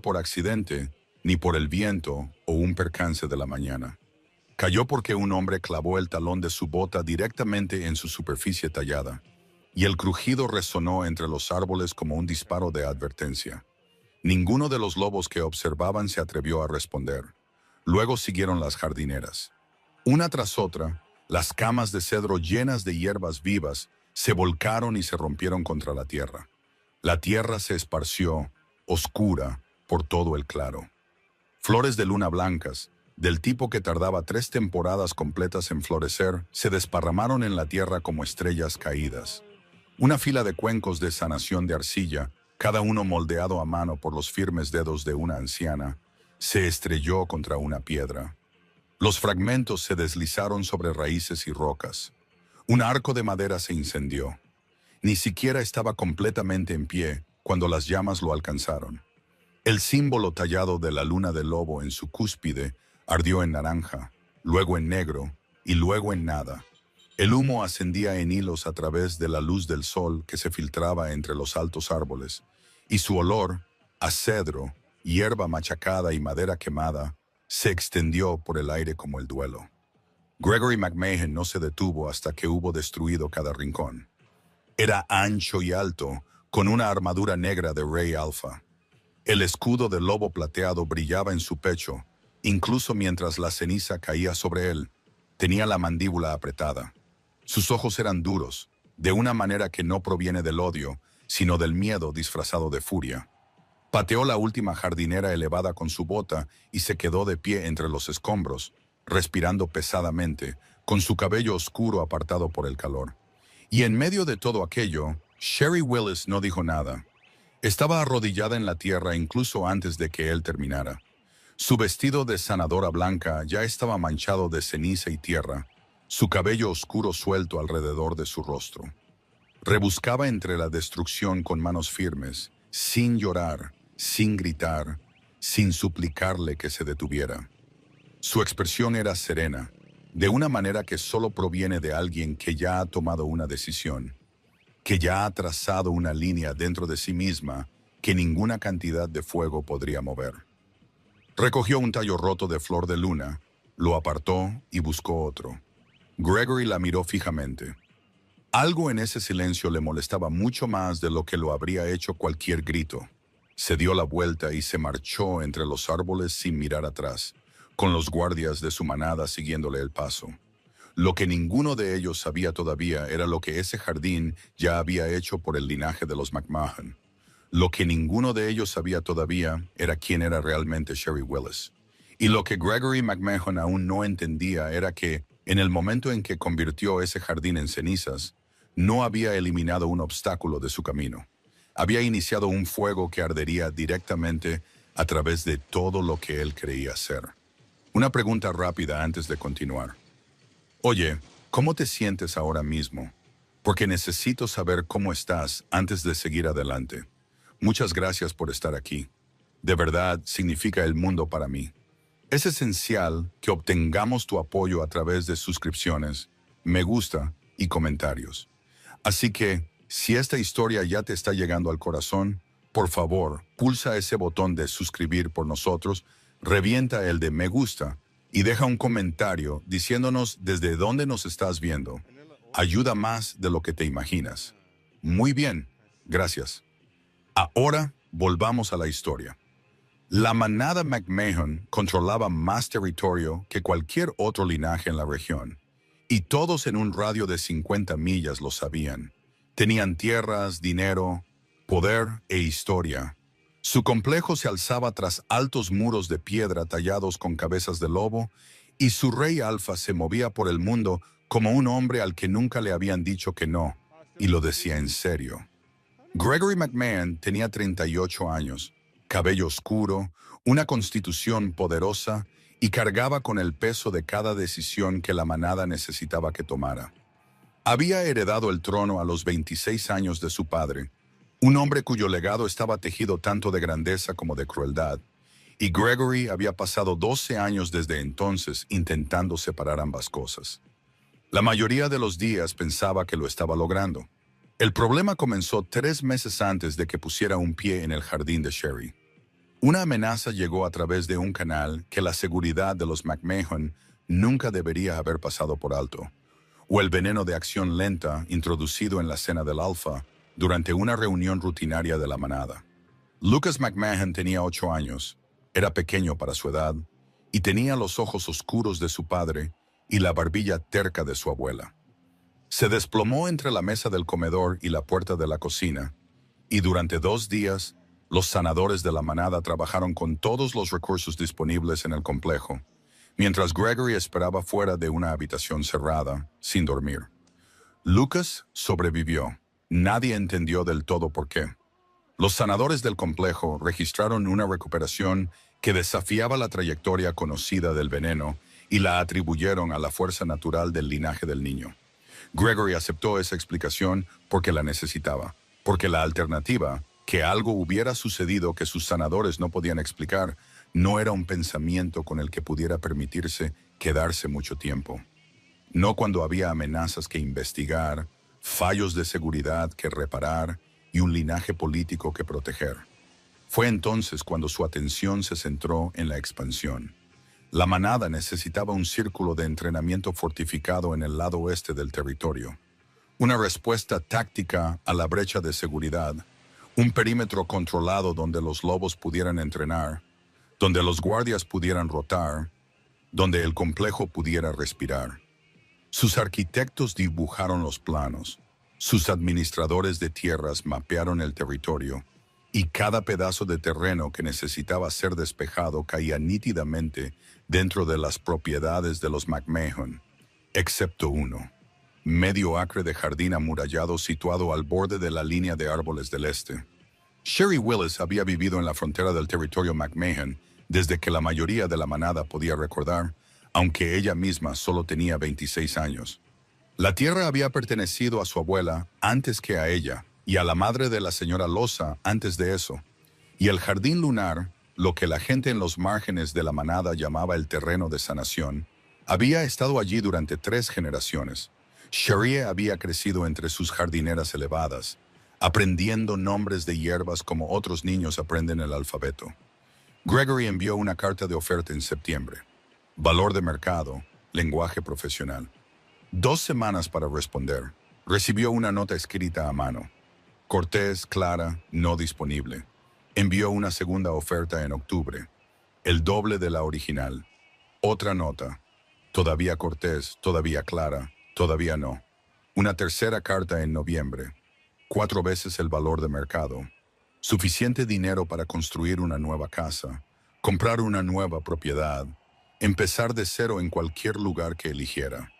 por accidente, ni por el viento o un percance de la mañana. Cayó porque un hombre clavó el talón de su bota directamente en su superficie tallada, y el crujido resonó entre los árboles como un disparo de advertencia. Ninguno de los lobos que observaban se atrevió a responder. Luego siguieron las jardineras. Una tras otra, las camas de cedro llenas de hierbas vivas se volcaron y se rompieron contra la tierra. La tierra se esparció, oscura, por todo el claro. Flores de luna blancas, del tipo que tardaba 3 temporadas completas en florecer, se desparramaron en la tierra como estrellas caídas. Una fila de cuencos de sanación de arcilla, cada uno moldeado a mano por los firmes dedos de una anciana, se estrelló contra una piedra. Los fragmentos se deslizaron sobre raíces y rocas. Un arco de madera se incendió. Ni siquiera estaba completamente en pie cuando las llamas lo alcanzaron. El símbolo tallado de la luna del lobo en su cúspide ardió en naranja, luego en negro y luego en nada. El humo ascendía en hilos a través de la luz del sol que se filtraba entre los altos árboles, y su olor, a cedro, hierba machacada y madera quemada, se extendió por el aire como el duelo. Gregory McMahon no se detuvo hasta que hubo destruido cada rincón. Era ancho y alto, con una armadura negra de Rey Alpha. El escudo del lobo plateado brillaba en su pecho, incluso mientras la ceniza caía sobre él. Tenía la mandíbula apretada. Sus ojos eran duros, de una manera que no proviene del odio, sino del miedo disfrazado de furia. Pateó la última jardinera elevada con su bota y se quedó de pie entre los escombros, respirando pesadamente, con su cabello oscuro apartado por el calor. Y en medio de todo aquello, Sherry Willis no dijo nada. Estaba arrodillada en la tierra incluso antes de que él terminara. Su vestido de sanadora blanca ya estaba manchado de ceniza y tierra, su cabello oscuro suelto alrededor de su rostro. Rebuscaba entre la destrucción con manos firmes, sin llorar, sin gritar, sin suplicarle que se detuviera. Su expresión era serena, de una manera que solo proviene de alguien que ya ha tomado una decisión, que ya ha trazado una línea dentro de sí misma que ninguna cantidad de fuego podría mover. Recogió un tallo roto de flor de luna, lo apartó y buscó otro. Gregory la miró fijamente. Algo en ese silencio le molestaba mucho más de lo que lo habría hecho cualquier grito. Se dio la vuelta y se marchó entre los árboles sin mirar atrás, con los guardias de su manada siguiéndole el paso. Lo que ninguno de ellos sabía todavía era lo que ese jardín ya había hecho por el linaje de los McMahon. Lo que ninguno de ellos sabía todavía era quién era realmente Sherry Willis. Y lo que Gregory McMahon aún no entendía era que, en el momento en que convirtió ese jardín en cenizas, no había eliminado un obstáculo de su camino. Había iniciado un fuego que ardería directamente a través de todo lo que él creía ser. Una pregunta rápida antes de continuar. Oye, ¿cómo te sientes ahora mismo? Porque necesito saber cómo estás antes de seguir adelante. Muchas gracias por estar aquí. De verdad, significa el mundo para mí. Es esencial que obtengamos tu apoyo a través de suscripciones, me gusta y comentarios. Así que, si esta historia ya te está llegando al corazón, por favor, pulsa ese botón de suscribir por nosotros, revienta el de me gusta y deja un comentario diciéndonos desde dónde nos estás viendo. Ayuda más de lo que te imaginas. Muy bien, gracias. Ahora, volvamos a la historia. La manada McMahon controlaba más territorio que cualquier otro linaje en la región, y todos en un radio de 50 millas lo sabían. Tenían tierras, dinero, poder e historia. Su complejo se alzaba tras altos muros de piedra tallados con cabezas de lobo, y su rey alfa se movía por el mundo como un hombre al que nunca le habían dicho que no, y lo decía en serio. Gregory McMahon tenía 38 años, cabello oscuro, una constitución poderosa y cargaba con el peso de cada decisión que la manada necesitaba que tomara. Había heredado el trono a los 26 años de su padre, un hombre cuyo legado estaba tejido tanto de grandeza como de crueldad, y Gregory había pasado 12 años desde entonces intentando separar ambas cosas. La mayoría de los días pensaba que lo estaba logrando. El problema comenzó 3 meses antes de que pusiera un pie en el jardín de Sherry. Una amenaza llegó a través de un canal que la seguridad de los McMahon nunca debería haber pasado por alto, o el veneno de acción lenta introducido en la cena del Alfa durante una reunión rutinaria de la manada. Lucas McMahon tenía 8 años, era pequeño para su edad, y tenía los ojos oscuros de su padre y la barbilla terca de su abuela. Se desplomó entre la mesa del comedor y la puerta de la cocina, y durante 2 días, los sanadores de la manada trabajaron con todos los recursos disponibles en el complejo, mientras Gregory esperaba fuera de una habitación cerrada, sin dormir. Lucas sobrevivió. Nadie entendió del todo por qué. Los sanadores del complejo registraron una recuperación que desafiaba la trayectoria conocida del veneno y la atribuyeron a la fuerza natural del linaje del niño. Gregory aceptó esa explicación porque la necesitaba, porque la alternativa, que algo hubiera sucedido que sus sanadores no podían explicar, no era un pensamiento con el que pudiera permitirse quedarse mucho tiempo. No cuando había amenazas que investigar, fallos de seguridad que reparar y un linaje político que proteger. Fue entonces cuando su atención se centró en la expansión. La manada necesitaba un círculo de entrenamiento fortificado en el lado oeste del territorio, una respuesta táctica a la brecha de seguridad, un perímetro controlado donde los lobos pudieran entrenar, donde los guardias pudieran rotar, donde el complejo pudiera respirar. Sus arquitectos dibujaron los planos, sus administradores de tierras mapearon el territorio, y cada pedazo de terreno que necesitaba ser despejado caía nítidamente dentro de las propiedades de los McMahon, excepto uno: medio acre de jardín amurallado situado al borde de la línea de árboles del este. Sherry Willis había vivido en la frontera del territorio McMahon desde que la mayoría de la manada podía recordar, aunque ella misma solo tenía 26 años. La tierra había pertenecido a su abuela antes que a ella, y a la madre de la señora Loza antes de eso. Y el jardín lunar, lo que la gente en los márgenes de la manada llamaba el terreno de sanación, había estado allí durante 3 generaciones. Sherry había crecido entre sus jardineras elevadas, aprendiendo nombres de hierbas como otros niños aprenden el alfabeto. Gregory envió una carta de oferta en septiembre. Valor de mercado, lenguaje profesional. 2 semanas para responder. Recibió una nota escrita a mano. Cortés, clara, no disponible. Envió una segunda oferta en octubre, el doble de la original. Otra nota. Todavía cortés, todavía clara, todavía no. Una tercera carta en noviembre. 4 veces el valor de mercado. Suficiente dinero para construir una nueva casa, comprar una nueva propiedad, empezar de cero en cualquier lugar que eligiera.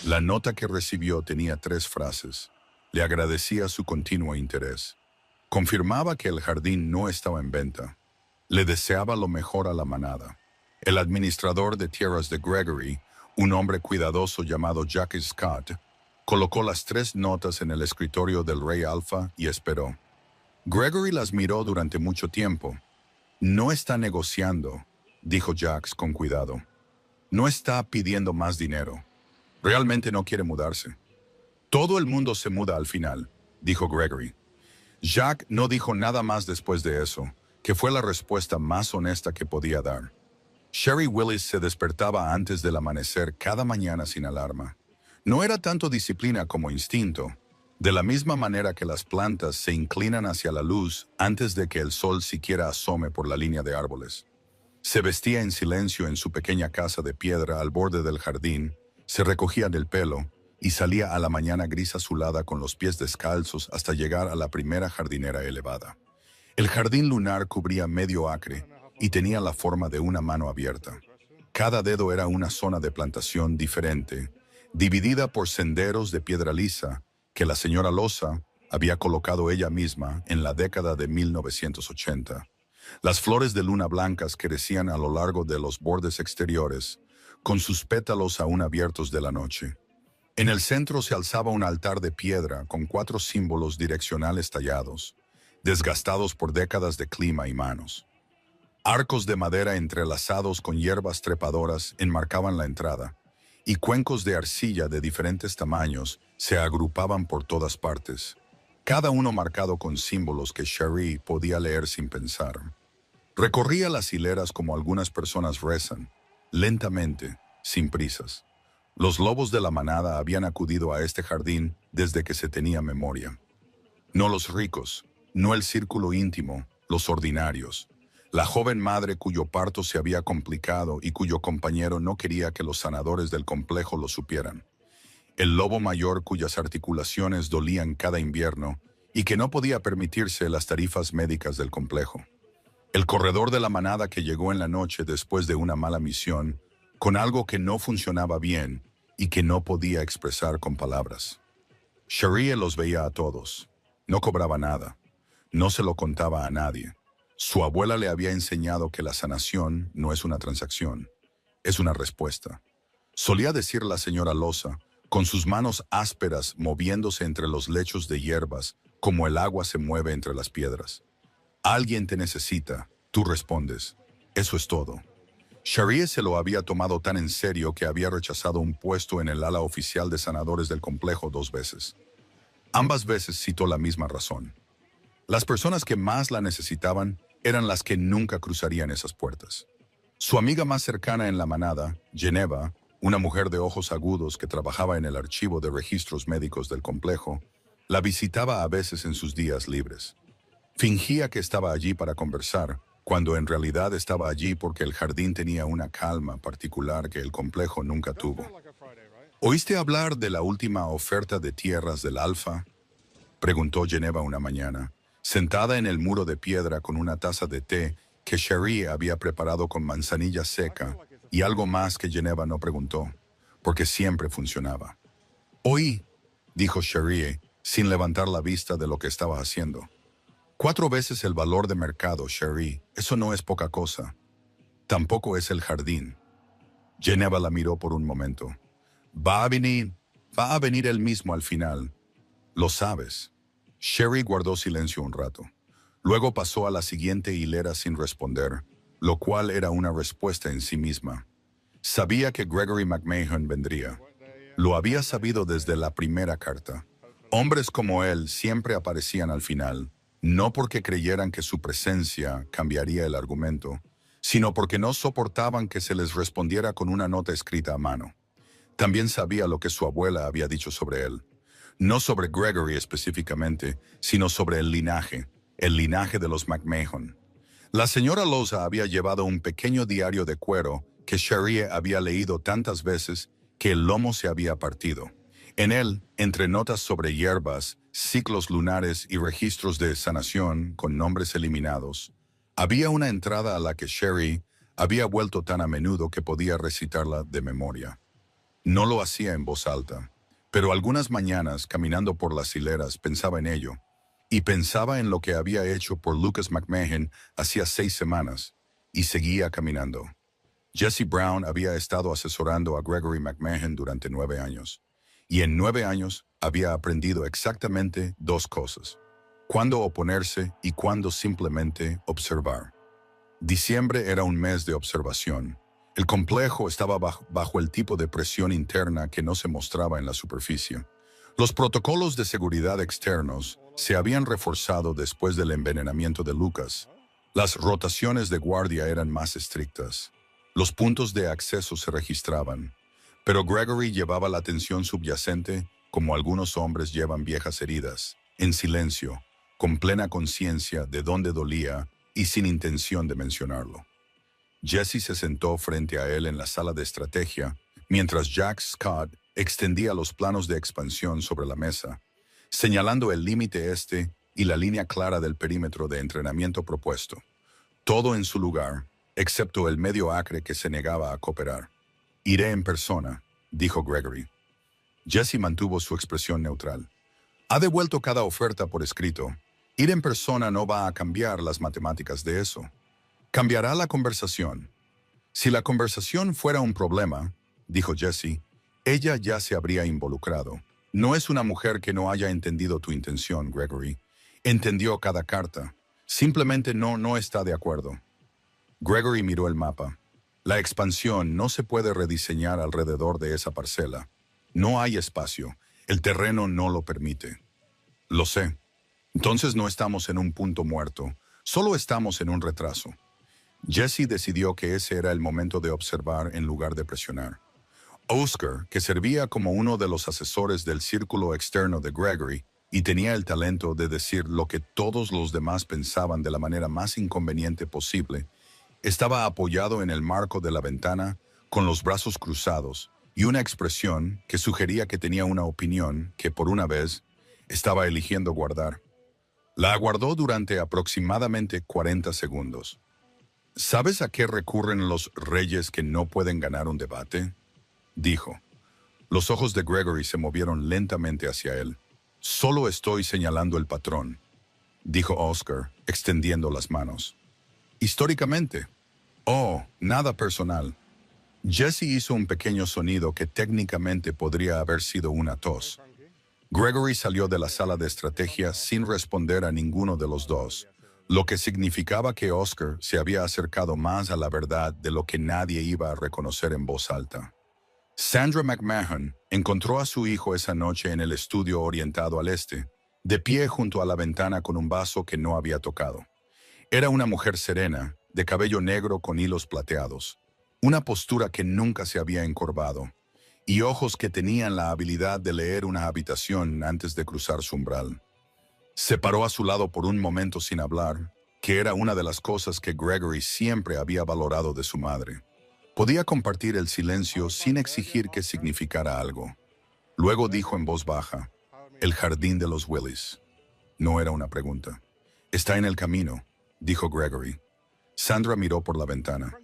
La nota que recibió tenía 3 frases. Le agradecía su continuo interés. Confirmaba que el jardín no estaba en venta. Le deseaba lo mejor a la manada. El administrador de tierras de Gregory, un hombre cuidadoso llamado Jackie Scott, colocó las 3 notas en el escritorio del Rey Alfa y esperó. Gregory las miró durante mucho tiempo. No está negociando, dijo Jax con cuidado. No está pidiendo más dinero. Realmente no quiere mudarse. Todo el mundo se muda al final, dijo Gregory. Jack no dijo nada más después de eso, que fue la respuesta más honesta que podía dar. Sherry Willis se despertaba antes del amanecer cada mañana sin alarma. No era tanto disciplina como instinto, de la misma manera que las plantas se inclinan hacia la luz antes de que el sol siquiera asome por la línea de árboles. Se vestía en silencio en su pequeña casa de piedra al borde del jardín, se recogía del pelo y salía a la mañana gris azulada con los pies descalzos hasta llegar a la primera jardinera elevada. El jardín lunar cubría medio acre y tenía la forma de una mano abierta. Cada dedo era una zona de plantación diferente, dividida por senderos de piedra lisa que la señora Loza había colocado ella misma en la década de 1980. Las flores de luna blancas crecían a lo largo de los bordes exteriores, con sus pétalos aún abiertos de la noche. En el centro se alzaba un altar de piedra con 4 símbolos direccionales tallados, desgastados por décadas de clima y manos. Arcos de madera entrelazados con hierbas trepadoras enmarcaban la entrada, y cuencos de arcilla de diferentes tamaños se agrupaban por todas partes, cada uno marcado con símbolos que Sherry podía leer sin pensar. Recorría las hileras como algunas personas rezan, lentamente, sin prisas. Los lobos de la manada habían acudido a este jardín desde que se tenía memoria. No los ricos, no el círculo íntimo, los ordinarios. La joven madre cuyo parto se había complicado y cuyo compañero no quería que los sanadores del complejo lo supieran. El lobo mayor cuyas articulaciones dolían cada invierno y que no podía permitirse las tarifas médicas del complejo. El corredor de la manada que llegó en la noche después de una mala misión, con algo que no funcionaba bien y que no podía expresar con palabras. Cherie los veía a todos. No cobraba nada. No se lo contaba a nadie. Su abuela le había enseñado que la sanación no es una transacción, es una respuesta. Solía decir la señora Loza, con sus manos ásperas moviéndose entre los lechos de hierbas, como el agua se mueve entre las piedras. Alguien te necesita, tú respondes. Eso es todo. Cherie se lo había tomado tan en serio que había rechazado un puesto en el ala oficial de sanadores del complejo 2 veces. Ambas veces citó la misma razón. Las personas que más la necesitaban eran las que nunca cruzarían esas puertas. Su amiga más cercana en la manada, Geneva, una mujer de ojos agudos que trabajaba en el archivo de registros médicos del complejo, la visitaba a veces en sus días libres. Fingía que estaba allí para conversar, cuando en realidad estaba allí porque el jardín tenía una calma particular que el complejo nunca tuvo. ¿Oíste hablar de la última oferta de tierras del Alfa?, preguntó Geneva una mañana, sentada en el muro de piedra con una taza de té que Cherie había preparado con manzanilla seca y algo más que Geneva no preguntó, porque siempre funcionaba. Oí, dijo Cherie, sin levantar la vista de lo que estaba haciendo. 4 veces el valor de mercado, Cherie, eso no es poca cosa. Tampoco es el jardín. Geneva la miró por un momento. Va a venir él mismo al final. Lo sabes. Cherie guardó silencio un rato. Luego pasó a la siguiente hilera sin responder, lo cual era una respuesta en sí misma. Sabía que Gregory McMahon vendría. Lo había sabido desde la primera carta. Hombres como él siempre aparecían al final, no porque creyeran que su presencia cambiaría el argumento, sino porque no soportaban que se les respondiera con una nota escrita a mano. También sabía lo que su abuela había dicho sobre él. No sobre Gregory específicamente, sino sobre el linaje de los McMahon. La señora Loza había llevado un pequeño diario de cuero que Cherie había leído tantas veces que el lomo se había partido. En él, entre notas sobre hierbas, ciclos lunares y registros de sanación con nombres eliminados, había una entrada a la que Cherie había vuelto tan a menudo que podía recitarla de memoria. No lo hacía en voz alta, pero algunas mañanas, caminando por las hileras, pensaba en ello, y pensaba en lo que había hecho por Lucas McMahon hacía 6 semanas, y seguía caminando. Jesse Brown había estado asesorando a Gregory McMahon durante 9 años, y en 9 años había aprendido exactamente 2 cosas: cuándo oponerse y cuándo simplemente observar. Diciembre era un mes de observación. El complejo estaba bajo el tipo de presión interna que no se mostraba en la superficie. Los protocolos de seguridad externos se habían reforzado después del envenenamiento de Lucas. Las rotaciones de guardia eran más estrictas. Los puntos de acceso se registraban. Pero Gregory llevaba la tensión subyacente como algunos hombres llevan viejas heridas, en silencio, con plena conciencia de dónde dolía y sin intención de mencionarlo. Jesse se sentó frente a él en la sala de estrategia, mientras Jack Scott extendía los planos de expansión sobre la mesa, señalando el límite este y la línea clara del perímetro de entrenamiento propuesto. Todo en su lugar, excepto el medio acre que se negaba a cooperar. Iré en persona, dijo Gregory. Jesse mantuvo su expresión neutral. Ha devuelto cada oferta por escrito. Ir en persona no va a cambiar las matemáticas de eso. Cambiará la conversación. Si la conversación fuera un problema, dijo Jesse, ella ya se habría involucrado. No es una mujer que no haya entendido tu intención, Gregory. Entendió cada carta. Simplemente no está de acuerdo. Gregory miró el mapa. La expansión no se puede rediseñar alrededor de esa parcela. No hay espacio. El terreno no lo permite. Lo sé. Entonces no estamos en un punto muerto. Solo estamos en un retraso. Jesse decidió que ese era el momento de observar en lugar de presionar. Oscar, que servía como uno de los asesores del círculo externo de Gregory y tenía el talento de decir lo que todos los demás pensaban de la manera más inconveniente posible, estaba apoyado en el marco de la ventana con los brazos cruzados y una expresión que sugería que tenía una opinión que, por una vez, estaba eligiendo guardar. La aguardó durante aproximadamente 40 segundos. ¿Sabes a qué recurren los reyes que no pueden ganar un debate? Dijo. Los ojos de Gregory se movieron lentamente hacia él. Solo estoy señalando el patrón, dijo Oscar, extendiendo las manos. Históricamente. Oh, nada personal. Jesse hizo un pequeño sonido que técnicamente podría haber sido una tos. Gregory salió de la sala de estrategia sin responder a ninguno de los dos, lo que significaba que Oscar se había acercado más a la verdad de lo que nadie iba a reconocer en voz alta. Sandra McMahon encontró a su hijo esa noche en el estudio orientado al este, de pie junto a la ventana con un vaso que no había tocado. Era una mujer serena, de cabello negro con hilos plateados, una postura que nunca se había encorvado, y ojos que tenían la habilidad de leer una habitación antes de cruzar su umbral. Se paró a su lado por un momento sin hablar, que era una de las cosas que Gregory siempre había valorado de su madre. Podía compartir el silencio sin exigir que significara algo. Luego dijo en voz baja, «El jardín de los Willis». No era una pregunta. «Está en el camino», dijo Gregory. Sandra miró por la ventana.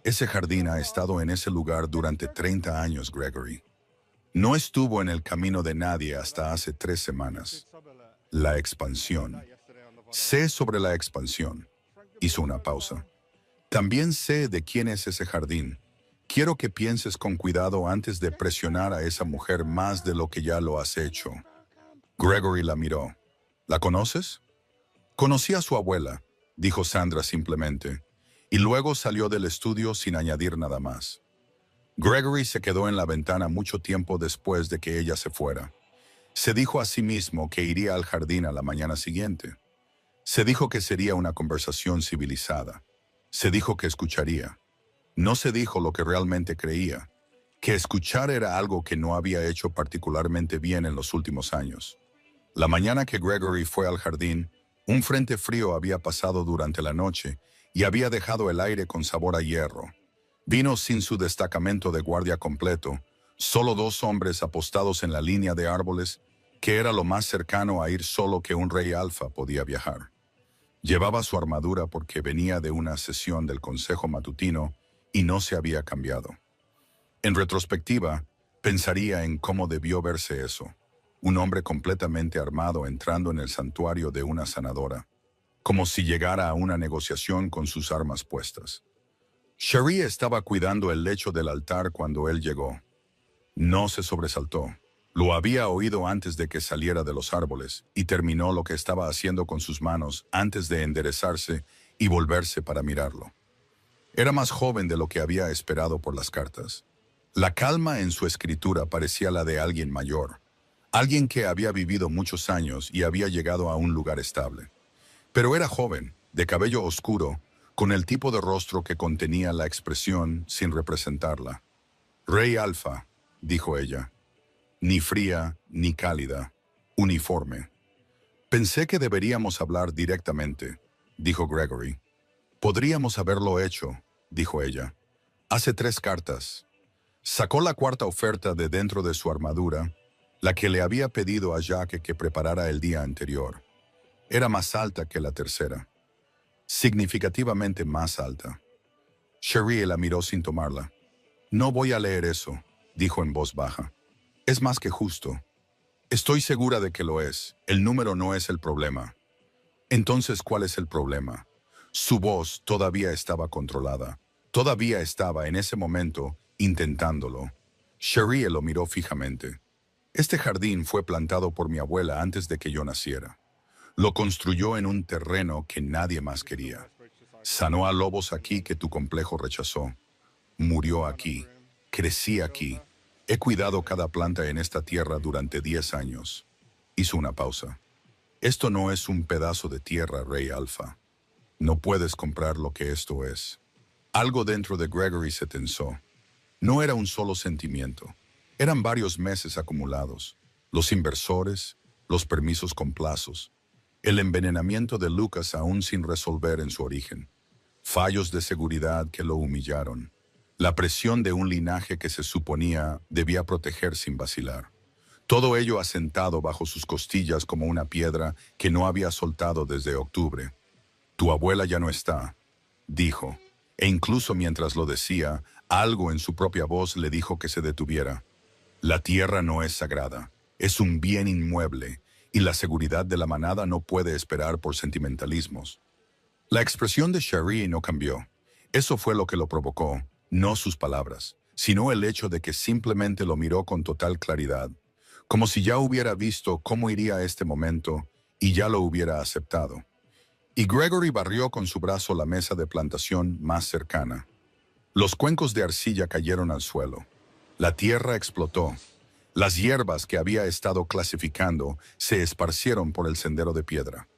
«Ese jardín ha estado en ese lugar durante 30 años, Gregory. No estuvo en el camino de nadie hasta hace 3 semanas. La expansión. Sé sobre la expansión». Hizo una pausa. «También sé de quién es ese jardín. Quiero que pienses con cuidado antes de presionar a esa mujer más de lo que ya lo has hecho». Gregory la miró. «¿La conoces?» «Conocí a su abuela», dijo Sandra simplemente, y luego salió del estudio sin añadir nada más. Gregory se quedó en la ventana mucho tiempo después de que ella se fuera. Se dijo a sí mismo que iría al jardín a la mañana siguiente. Se dijo que sería una conversación civilizada. Se dijo que escucharía. No se dijo lo que realmente creía, que escuchar era algo que no había hecho particularmente bien en los últimos años. La mañana que Gregory fue al jardín, un frente frío había pasado durante la noche y había dejado el aire con sabor a hierro. Vino sin su destacamento de guardia completo, solo 2 hombres apostados en la línea de árboles, que era lo más cercano a ir solo que un rey alfa podía viajar. Llevaba su armadura porque venía de una sesión del consejo matutino y no se había cambiado. En retrospectiva, pensaría en cómo debió verse eso. Un hombre completamente armado entrando en el santuario de una sanadora, como si llegara a una negociación con sus armas puestas. Cherie estaba cuidando el lecho del altar cuando él llegó. No se sobresaltó. Lo había oído antes de que saliera de los árboles y terminó lo que estaba haciendo con sus manos antes de enderezarse y volverse para mirarlo. Era más joven de lo que había esperado por las cartas. La calma en su escritura parecía la de alguien mayor, alguien que había vivido muchos años y había llegado a un lugar estable. Pero era joven, de cabello oscuro, con el tipo de rostro que contenía la expresión sin representarla. «Rey Alfa», dijo ella. «Ni fría, ni cálida. Uniforme». «Pensé que deberíamos hablar directamente», dijo Gregory. «Podríamos haberlo hecho», dijo ella. «Hace 3 cartas». Sacó la 4ª oferta de dentro de su armadura, la que le había pedido a Jack que preparara el día anterior. Era más alta que la 3ª. Significativamente más alta. Cherie la miró sin tomarla. «No voy a leer eso», dijo en voz baja. «Es más que justo. Estoy segura de que lo es. El número no es el problema». «Entonces, ¿cuál es el problema?» Su voz todavía estaba controlada. Todavía estaba en ese momento intentándolo. Cherie lo miró fijamente. «Este jardín fue plantado por mi abuela antes de que yo naciera. Lo construyó en un terreno que nadie más quería. Sanó a lobos aquí que tu complejo rechazó. Murió aquí. Crecí aquí. He cuidado cada planta en esta tierra durante 10 años». Hizo una pausa. «Esto no es un pedazo de tierra, Rey Alfa. No puedes comprar lo que esto es». Algo dentro de Gregory se tensó. No era un solo sentimiento. Eran varios meses acumulados. Los inversores, los permisos con plazos, el envenenamiento de Lucas aún sin resolver en su origen, fallos de seguridad que lo humillaron, la presión de un linaje que se suponía debía proteger sin vacilar. Todo ello asentado bajo sus costillas como una piedra que no había soltado desde octubre. Tu abuela ya no está, dijo, e incluso mientras lo decía, algo en su propia voz le dijo que se detuviera. La tierra no es sagrada, es un bien inmueble, y la seguridad de la manada no puede esperar por sentimentalismos. La expresión de Sharie no cambió. Eso fue lo que lo provocó, no sus palabras, sino el hecho de que simplemente lo miró con total claridad, como si ya hubiera visto cómo iría este momento y ya lo hubiera aceptado. Y Gregory barrió con su brazo la mesa de plantación más cercana. Los cuencos de arcilla cayeron al suelo. La tierra explotó. Las hierbas que había estado clasificando se esparcieron por el sendero de piedra.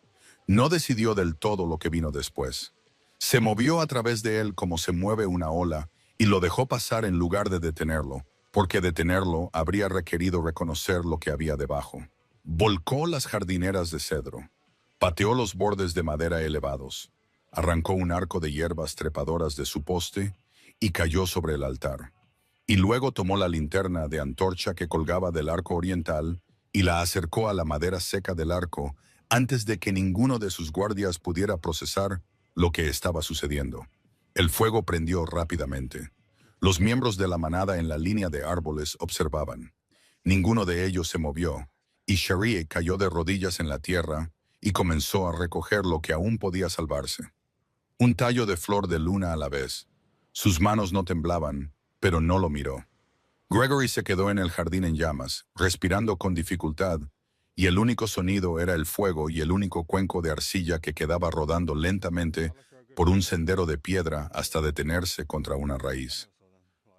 No decidió del todo lo que vino después. Se movió a través de él como se mueve una ola y lo dejó pasar en lugar de detenerlo, porque detenerlo habría requerido reconocer lo que había debajo. Volcó las jardineras de cedro. Pateó los bordes de madera elevados. Arrancó un arco de hierbas trepadoras de su poste y cayó sobre el altar. Y luego tomó la linterna de antorcha que colgaba del arco oriental y la acercó a la madera seca del arco antes de que ninguno de sus guardias pudiera procesar lo que estaba sucediendo. El fuego prendió rápidamente. Los miembros de la manada en la línea de árboles observaban. Ninguno de ellos se movió, y Sharie cayó de rodillas en la tierra y comenzó a recoger lo que aún podía salvarse. Un tallo de flor de luna a la vez. Sus manos no temblaban, pero no lo miró. Gregory se quedó en el jardín en llamas, respirando con dificultad, y el único sonido era el fuego y el único cuenco de arcilla que quedaba rodando lentamente por un sendero de piedra hasta detenerse contra una raíz.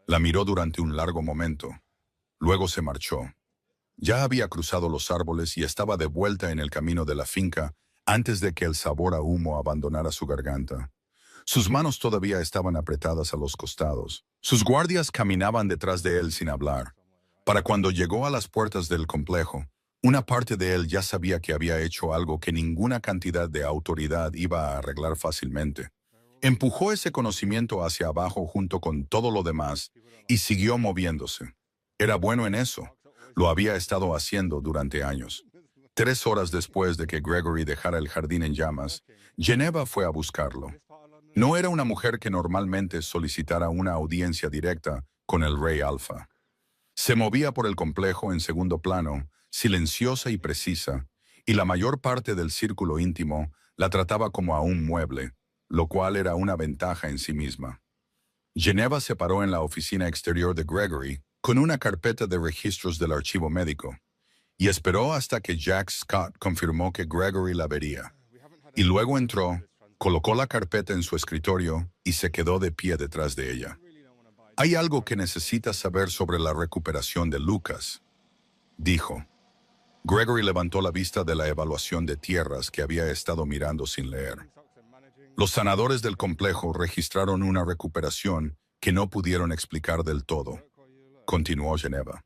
La miró durante un largo momento. Luego se marchó. Ya había cruzado los árboles y estaba de vuelta en el camino de la finca antes de que el sabor a humo abandonara su garganta. Sus manos todavía estaban apretadas a los costados. Sus guardias caminaban detrás de él sin hablar. Para cuando llegó a las puertas del complejo, una parte de él ya sabía que había hecho algo que ninguna cantidad de autoridad iba a arreglar fácilmente. Empujó ese conocimiento hacia abajo junto con todo lo demás y siguió moviéndose. Era bueno en eso. Lo había estado haciendo durante años. 3 horas después de que Gregory dejara el jardín en llamas, Geneva fue a buscarlo. No era una mujer que normalmente solicitara una audiencia directa con el rey Alfa. Se movía por el complejo en segundo plano, silenciosa y precisa, y la mayor parte del círculo íntimo la trataba como a un mueble, lo cual era una ventaja en sí misma. Geneva se paró en la oficina exterior de Gregory con una carpeta de registros del archivo médico, y esperó hasta que Jack Scott confirmó que Gregory la vería. Y luego entró, colocó la carpeta en su escritorio y se quedó de pie detrás de ella. Hay algo que necesitas saber sobre la recuperación de Lucas, dijo. Gregory levantó la vista de la evaluación de tierras que había estado mirando sin leer. Los sanadores del complejo registraron una recuperación que no pudieron explicar del todo, continuó Geneva.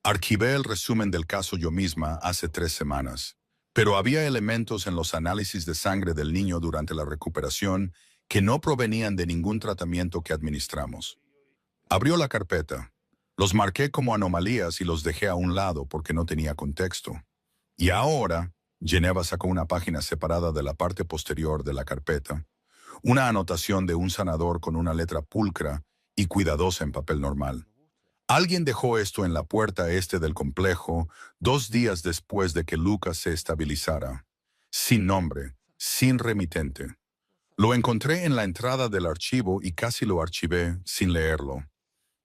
Archivé el resumen del caso yo misma hace 3 semanas, pero había elementos en los análisis de sangre del niño durante la recuperación que no provenían de ningún tratamiento que administramos. Abrió la carpeta. Los marqué como anomalías y los dejé a un lado porque no tenía contexto. Y ahora, Geneva sacó una página separada de la parte posterior de la carpeta, una anotación de un sanador con una letra pulcra y cuidadosa en papel normal. Alguien dejó esto en la puerta este del complejo 2 días después de que Lucas se estabilizara. Sin nombre, sin remitente. Lo encontré en la entrada del archivo y casi lo archivé sin leerlo.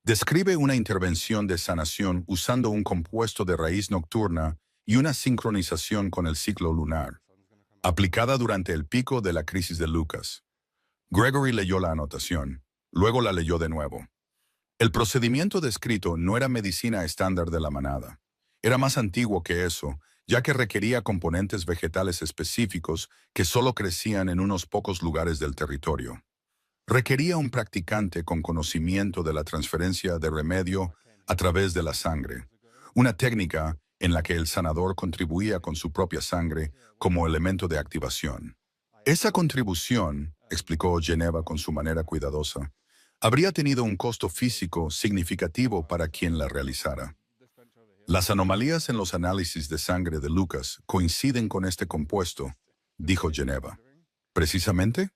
Describe una intervención de sanación usando un compuesto de raíz nocturna y una sincronización con el ciclo lunar, aplicada durante el pico de la crisis de Lucas. Gregory leyó la anotación, luego la leyó de nuevo. El procedimiento descrito no era medicina estándar de la manada. Era más antiguo que eso, ya que requería componentes vegetales específicos que solo crecían en unos pocos lugares del territorio. Requería un practicante con conocimiento de la transferencia de remedio a través de la sangre, una técnica en la que el sanador contribuía con su propia sangre como elemento de activación. Esa contribución, explicó Geneva con su manera cuidadosa, habría tenido un costo físico significativo para quien la realizara. Las anomalías en los análisis de sangre de Lucas coinciden con este compuesto, dijo Geneva. ¿Precisamente?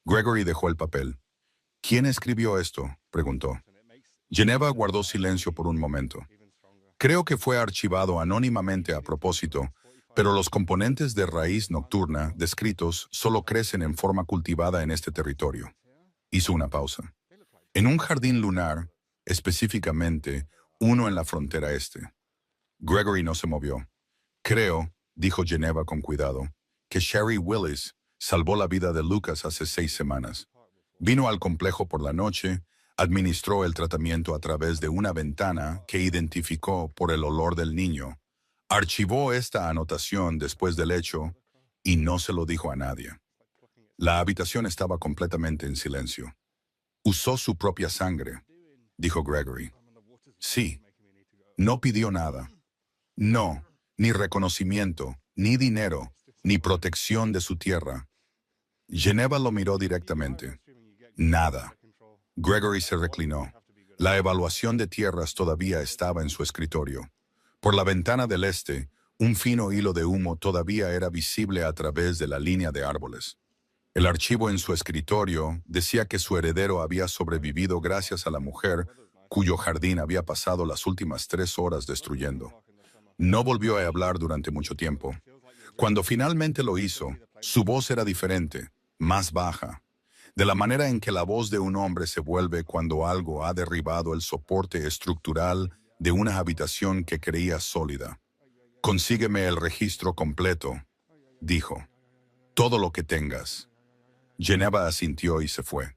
Gregory dejó el papel. ¿Quién escribió esto?, preguntó. Geneva guardó silencio por un momento. Creo que fue archivado anónimamente a propósito, pero los componentes de raíz nocturna descritos solo crecen en forma cultivada en este territorio. Hizo una pausa. En un jardín lunar, específicamente, uno en la frontera este. Gregory no se movió. Creo, dijo Geneva con cuidado, que Sherry Willis salvó la vida de Lucas hace 6 semanas. Vino al complejo por la noche, administró el tratamiento a través de una ventana que identificó por el olor del niño. Archivó esta anotación después del hecho y no se lo dijo a nadie. La habitación estaba completamente en silencio. Usó su propia sangre, dijo Gregory. Sí. No pidió nada. No, ni reconocimiento, ni dinero, ni protección de su tierra. Geneva lo miró directamente. Nada. Gregory se reclinó. La evaluación de tierras todavía estaba en su escritorio. Por la ventana del este, un fino hilo de humo todavía era visible a través de la línea de árboles. El archivo en su escritorio decía que su heredero había sobrevivido gracias a la mujer cuyo jardín había pasado las últimas 3 horas destruyendo. No volvió a hablar durante mucho tiempo. Cuando finalmente lo hizo, su voz era diferente, más baja, de la manera en que la voz de un hombre se vuelve cuando algo ha derribado el soporte estructural de una habitación que creía sólida. Consígueme el registro completo, dijo. Todo lo que tengas. Geneva asintió y se fue.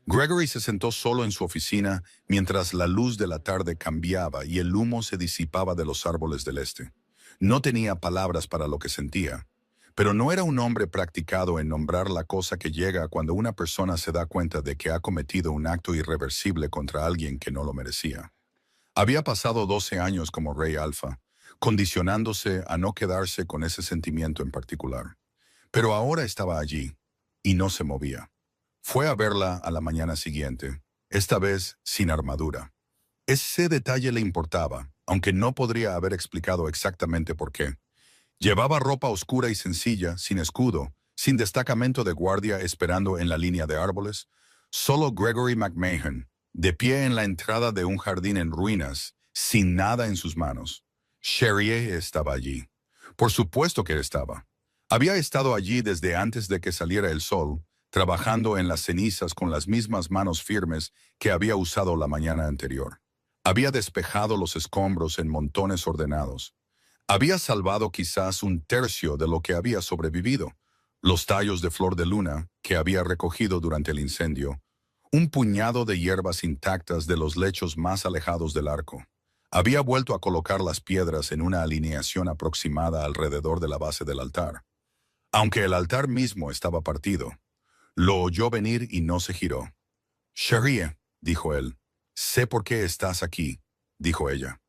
Gregory se sentó solo en su oficina mientras la luz de la tarde cambiaba y el humo se disipaba de los árboles del este. No tenía palabras para lo que sentía, pero no era un hombre practicado en nombrar la cosa que llega cuando una persona se da cuenta de que ha cometido un acto irreversible contra alguien que no lo merecía. Había pasado 12 años como Rey Alpha, condicionándose a no quedarse con ese sentimiento en particular. Pero ahora estaba allí, y no se movía. Fue a verla a la mañana siguiente, esta vez sin armadura. Ese detalle le importaba, aunque no podría haber explicado exactamente por qué. Llevaba ropa oscura y sencilla, sin escudo, sin destacamento de guardia esperando en la línea de árboles. Solo Gregory McMahon, de pie en la entrada de un jardín en ruinas, sin nada en sus manos. Sherry estaba allí. Por supuesto que estaba. Había estado allí desde antes de que saliera el sol, trabajando en las cenizas con las mismas manos firmes que había usado la mañana anterior. Había despejado los escombros en montones ordenados. Había salvado quizás un tercio de lo que había sobrevivido, los tallos de flor de luna que había recogido durante el incendio, un puñado de hierbas intactas de los lechos más alejados del arco. Había vuelto a colocar las piedras en una alineación aproximada alrededor de la base del altar. Aunque el altar mismo estaba partido, lo oyó venir y no se giró. «Sherry», dijo él. «Sé por qué estás aquí», dijo ella.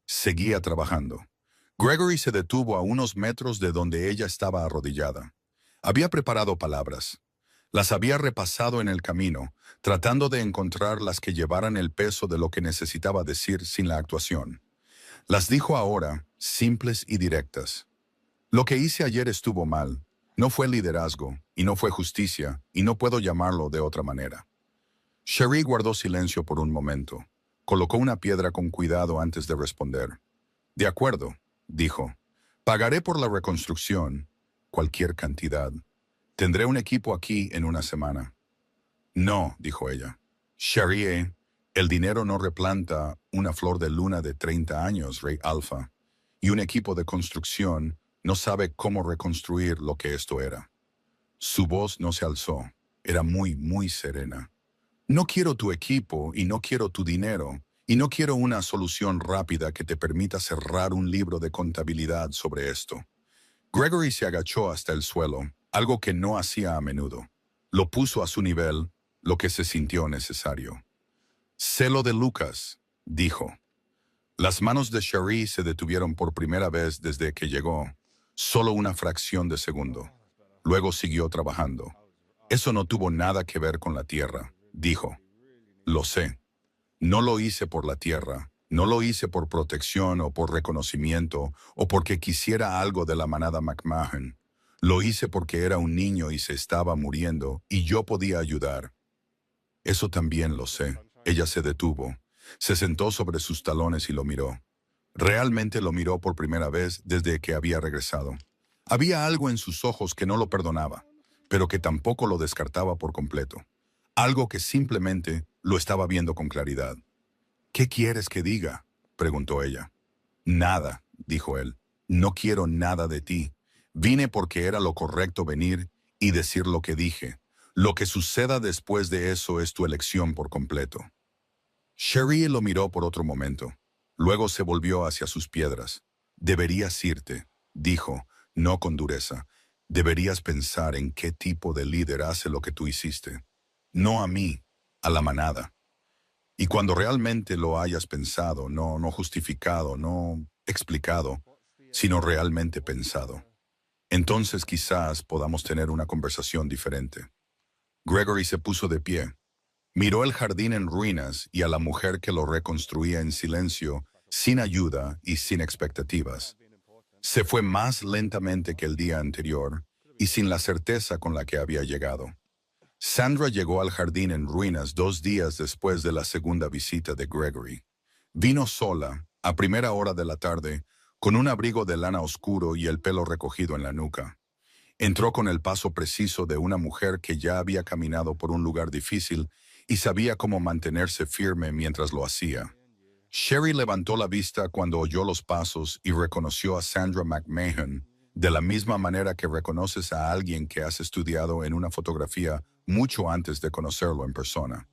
Seguía trabajando. Gregory se detuvo a unos metros de donde ella estaba arrodillada. Había preparado palabras. Las había repasado en el camino, tratando de encontrar las que llevaran el peso de lo que necesitaba decir sin la actuación. Las dijo ahora, simples y directas. «Lo que hice ayer estuvo mal. No fue liderazgo, y no fue justicia, y no puedo llamarlo de otra manera». Sherry guardó silencio por un momento. Colocó una piedra con cuidado antes de responder. «De acuerdo», dijo. «Pagaré por la reconstrucción, cualquier cantidad. Tendré un equipo aquí en una semana». «No», dijo ella. «Sherry, el dinero no replanta una flor de luna de 30 años, Rey Alpha, y un equipo de construcción no sabe cómo reconstruir lo que esto era». Su voz no se alzó. Era muy, muy serena. «No quiero tu equipo y no quiero tu dinero, y no quiero una solución rápida que te permita cerrar un libro de contabilidad sobre esto». Gregory se agachó hasta el suelo, algo que no hacía a menudo. Lo puso a su nivel, lo que se sintió necesario. «Sé lo de Lucas», dijo. Las manos de Cherie se detuvieron por primera vez desde que llegó, solo una fracción de segundo. Luego siguió trabajando. «Eso no tuvo nada que ver con la tierra», dijo. «Lo sé. No lo hice por la tierra, no lo hice por protección o por reconocimiento o porque quisiera algo de la manada McMahon. Lo hice porque era un niño y se estaba muriendo y yo podía ayudar». «Eso también lo sé». Ella se detuvo, se sentó sobre sus talones y lo miró. Realmente lo miró por primera vez desde que había regresado. Había algo en sus ojos que no lo perdonaba, pero que tampoco lo descartaba por completo. Algo que simplemente lo estaba viendo con claridad. «¿Qué quieres que diga?», preguntó ella. «Nada», dijo él. «No quiero nada de ti. Vine porque era lo correcto venir y decir lo que dije. Lo que suceda después de eso es tu elección por completo». Cherie lo miró por otro momento. Luego se volvió hacia sus piedras. «Deberías irte», dijo, no con dureza. «Deberías pensar en qué tipo de líder hace lo que tú hiciste. No a mí, a la manada. Y cuando realmente lo hayas pensado, no justificado, no explicado, sino realmente pensado, entonces quizás podamos tener una conversación diferente». Gregory se puso de pie. Miró el jardín en ruinas y a la mujer que lo reconstruía en silencio, sin ayuda y sin expectativas. Se fue más lentamente que el día anterior y sin la certeza con la que había llegado. Sandra llegó al jardín en ruinas 2 días después de la segunda visita de Gregory. Vino sola, a primera hora de la tarde, con un abrigo de lana oscuro y el pelo recogido en la nuca. Entró con el paso preciso de una mujer que ya había caminado por un lugar difícil y sabía cómo mantenerse firme mientras lo hacía. Cherie levantó la vista cuando oyó los pasos y reconoció a Sandra McMahon, de la misma manera que reconoces a alguien que has estudiado en una fotografía mucho antes de conocerlo en persona.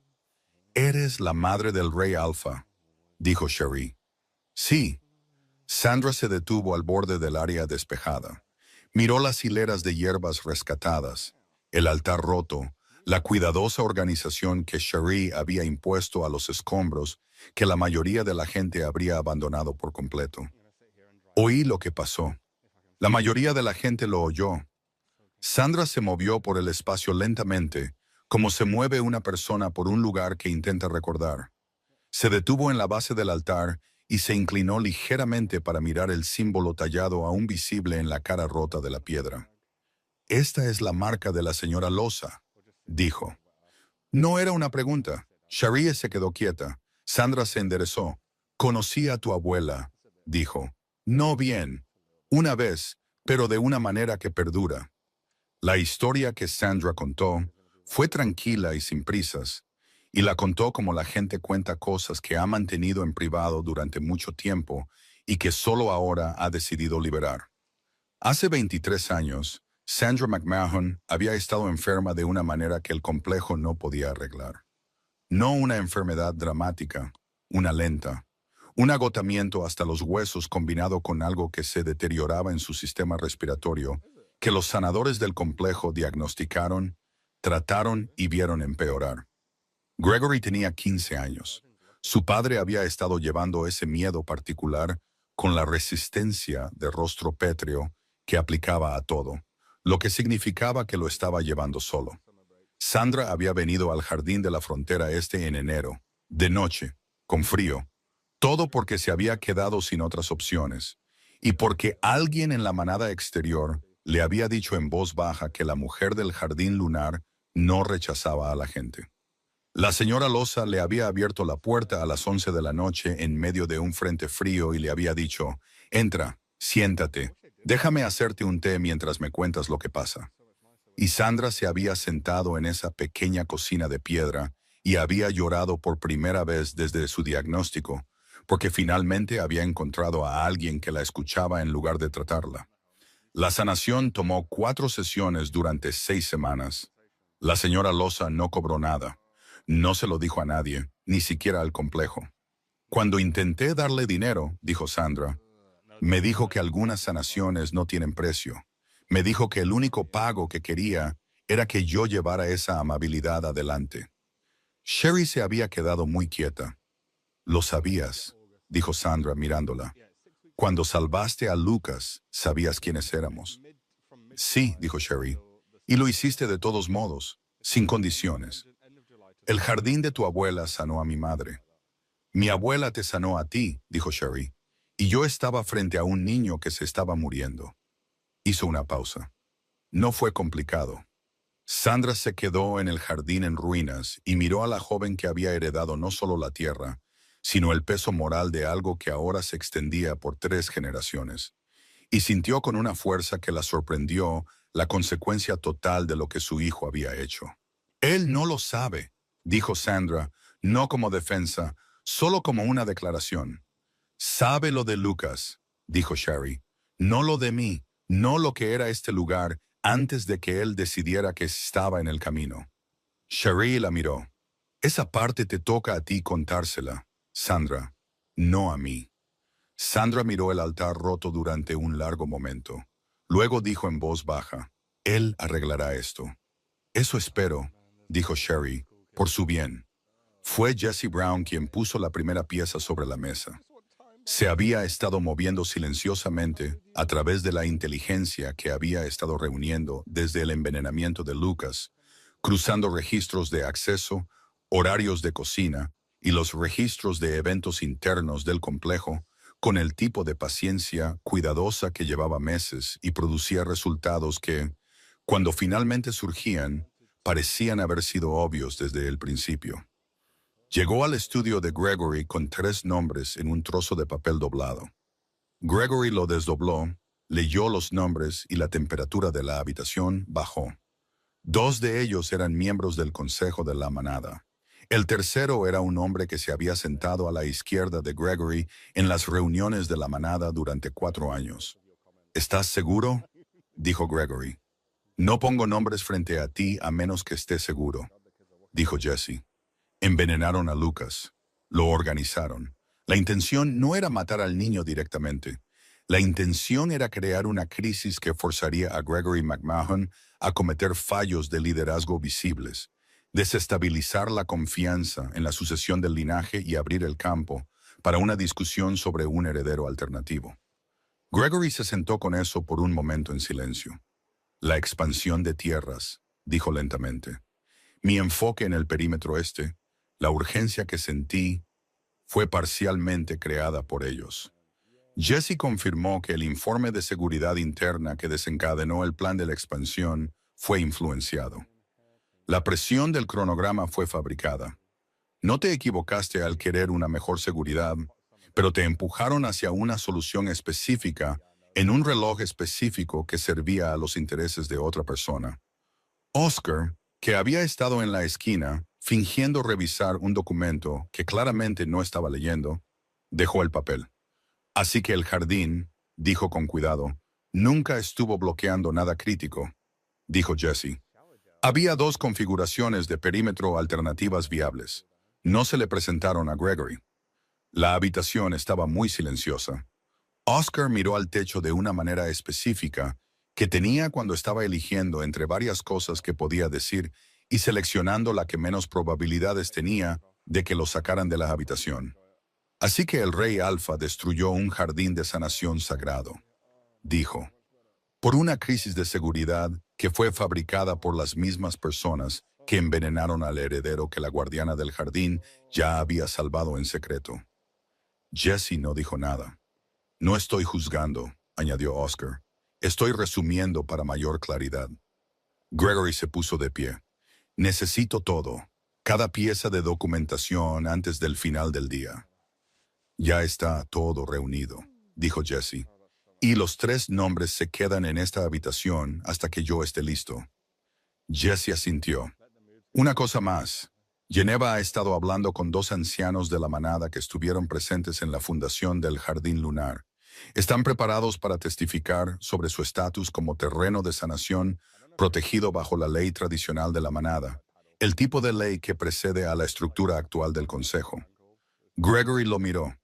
«Eres la madre del rey Alpha», dijo Cherie. «Sí». Sandra se detuvo al borde del área despejada. Miró las hileras de hierbas rescatadas, el altar roto, la cuidadosa organización que Cherie había impuesto a los escombros que la mayoría de la gente habría abandonado por completo. «Oí lo que pasó. La mayoría de la gente lo oyó». Sandra se movió por el espacio lentamente, como se mueve una persona por un lugar que intenta recordar. Se detuvo en la base del altar y se inclinó ligeramente para mirar el símbolo tallado aún visible en la cara rota de la piedra. «Esta es la marca de la señora Loza», dijo. No era una pregunta. Cherie se quedó quieta. Sandra se enderezó. «Conocí a tu abuela», dijo. «No bien. Una vez, pero de una manera que perdura». La historia que Sandra contó fue tranquila y sin prisas, y la contó como la gente cuenta cosas que ha mantenido en privado durante mucho tiempo y que solo ahora ha decidido liberar. Hace 23 años, Sandra McMahon había estado enferma de una manera que el complejo no podía arreglar. No una enfermedad dramática, una lenta, un agotamiento hasta los huesos combinado con algo que se deterioraba en su sistema respiratorio, que los sanadores del complejo diagnosticaron, trataron y vieron empeorar. Gregory tenía 15 años. Su padre había estado llevando ese miedo particular con la resistencia de rostro pétreo que aplicaba a todo, lo que significaba que lo estaba llevando solo. Sandra había venido al jardín de la frontera este en enero, de noche, con frío, todo porque se había quedado sin otras opciones, y porque alguien en la manada exterior le había dicho en voz baja que la mujer del jardín lunar no rechazaba a la gente. La señora Loza le había abierto la puerta a las 11 de la noche en medio de un frente frío y le había dicho: «Entra, siéntate, déjame hacerte un té mientras me cuentas lo que pasa». Y Sandra se había sentado en esa pequeña cocina de piedra y había llorado por primera vez desde su diagnóstico, porque finalmente había encontrado a alguien que la escuchaba en lugar de tratarla. La sanación tomó 4 sesiones durante 6 semanas. La señora Loza no cobró nada. No se lo dijo a nadie, ni siquiera al complejo. «Cuando intenté darle dinero», dijo Sandra, «me dijo que algunas sanaciones no tienen precio. Me dijo que el único pago que quería era que yo llevara esa amabilidad adelante». Sherry se había quedado muy quieta. Lo sabías, dijo Sandra mirándola. Cuando salvaste a Lucas, sabías quiénes éramos. Sí, dijo Sherry, y lo hiciste de todos modos, sin condiciones. El jardín de tu abuela sanó a mi madre. Mi abuela te sanó a ti, dijo Sherry, y yo estaba frente a un niño que se estaba muriendo. Hizo una pausa. No fue complicado. Sandra se quedó en el jardín en ruinas y miró a la joven que había heredado no solo la tierra, sino el peso moral de algo que ahora se extendía por 3 generaciones, y sintió con una fuerza que la sorprendió la consecuencia total de lo que su hijo había hecho. Él no lo sabe, dijo Sandra, no como defensa, solo como una declaración. Sabe lo de Lucas, dijo Sherry, no lo de mí, no lo que era este lugar antes de que él decidiera que estaba en el camino. Sherry la miró. Esa parte te toca a ti contársela, Sandra, no a mí. Sandra miró el altar roto durante un largo momento. Luego dijo en voz baja, él arreglará esto. Eso espero, dijo Sherry, por su bien. Fue Jesse Brown quien puso la primera pieza sobre la mesa. Se había estado moviendo silenciosamente a través de la inteligencia que había estado reuniendo desde el envenenamiento de Lucas, cruzando registros de acceso, horarios de cocina y los registros de eventos internos del complejo, con el tipo de paciencia cuidadosa que llevaba meses y producía resultados que, cuando finalmente surgían, parecían haber sido obvios desde el principio. Llegó al estudio de Gregory con 3 nombres en un trozo de papel doblado. Gregory lo desdobló, leyó los nombres y la temperatura de la habitación bajó. 2 de ellos eran miembros del Consejo de la Manada. El tercero era un hombre que se había sentado a la izquierda de Gregory en las reuniones de la Manada durante 4 años. ¿Estás seguro?, dijo Gregory. No pongo nombres frente a ti a menos que esté seguro, dijo Jesse. Envenenaron a Lucas. Lo organizaron. La intención no era matar al niño directamente. La intención era crear una crisis que forzaría a Gregory McMahon a cometer fallos de liderazgo visibles, desestabilizar la confianza en la sucesión del linaje y abrir el campo para una discusión sobre un heredero alternativo. Gregory se sentó con eso por un momento en silencio. La expansión de tierras, dijo lentamente. Mi enfoque en el perímetro este, la urgencia que sentí, fue parcialmente creada por ellos. Jesse confirmó que el informe de seguridad interna que desencadenó el plan de la expansión fue influenciado. La presión del cronograma fue fabricada. No te equivocaste al querer una mejor seguridad, pero te empujaron hacia una solución específica en un reloj específico que servía a los intereses de otra persona. Oscar, que había estado en la esquina, fingiendo revisar un documento que claramente no estaba leyendo, dejó el papel. Así que el jardín, dijo con cuidado, nunca estuvo bloqueando nada crítico, dijo Jesse. Había 2 configuraciones de perímetro alternativas viables. No se le presentaron a Gregory. La habitación estaba muy silenciosa. Oscar miró al techo de una manera específica que tenía cuando estaba eligiendo entre varias cosas que podía decir y seleccionando la que menos probabilidades tenía de que lo sacaran de la habitación. Así que el rey Alfa destruyó un jardín de sanación sagrado, dijo, por una crisis de seguridad que fue fabricada por las mismas personas que envenenaron al heredero que la guardiana del jardín ya había salvado en secreto. Jesse no dijo nada. No estoy juzgando, añadió Oscar. Estoy resumiendo para mayor claridad. Gregory se puso de pie. Necesito todo, cada pieza de documentación antes del final del día. Ya está todo reunido, dijo Jesse. Y los 3 nombres se quedan en esta habitación hasta que yo esté listo. Jesse asintió. Una cosa más. Geneva ha estado hablando con 2 ancianos de la manada que estuvieron presentes en la fundación del Jardín Lunar. Están preparados para testificar sobre su estatus como terreno de sanación protegido bajo la ley tradicional de la manada, el tipo de ley que precede a la estructura actual del Consejo. Gregory lo miró.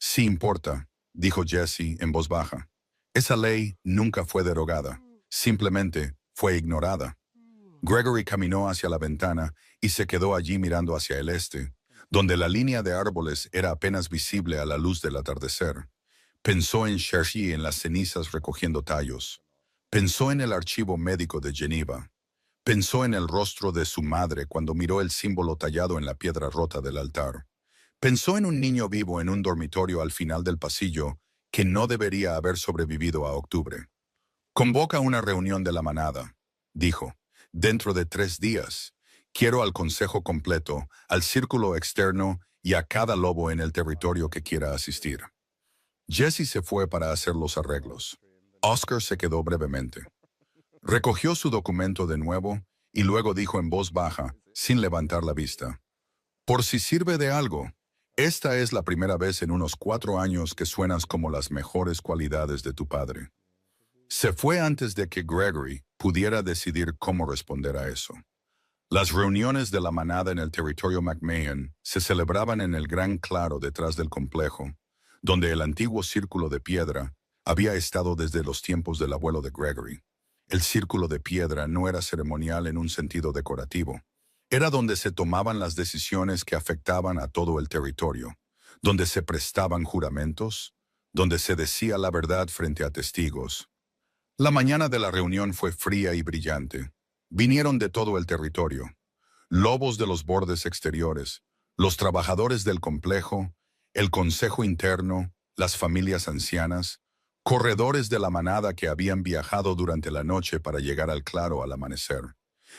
Sí importa, dijo Jesse en voz baja. Esa ley nunca fue derogada, simplemente fue ignorada. Gregory caminó hacia la ventana y se quedó allí mirando hacia el este, donde la línea de árboles era apenas visible a la luz del atardecer. Pensó en Cherry en las cenizas recogiendo tallos. Pensó en el archivo médico de Geneva. Pensó en el rostro de su madre cuando miró el símbolo tallado en la piedra rota del altar. Pensó en un niño vivo en un dormitorio al final del pasillo que no debería haber sobrevivido a octubre. Convoca una reunión de la manada, dijo. Dentro de 3 días. Quiero al consejo completo, al círculo externo y a cada lobo en el territorio que quiera asistir. Jesse se fue para hacer los arreglos. Oscar se quedó brevemente. Recogió su documento de nuevo y luego dijo en voz baja, sin levantar la vista. Por si sirve de algo, esta es la primera vez en unos 4 años que suenas como las mejores cualidades de tu padre. Se fue antes de que Gregory pudiera decidir cómo responder a eso. Las reuniones de la manada en el territorio McMahon se celebraban en el gran claro detrás del complejo, donde el antiguo círculo de piedra había estado desde los tiempos del abuelo de Gregory. El círculo de piedra no era ceremonial en un sentido decorativo. Era donde se tomaban las decisiones que afectaban a todo el territorio, donde se prestaban juramentos, donde se decía la verdad frente a testigos. La mañana de la reunión fue fría y brillante. Vinieron de todo el territorio, lobos de los bordes exteriores, los trabajadores del complejo, el consejo interno, las familias ancianas, corredores de la manada que habían viajado durante la noche para llegar al claro al amanecer.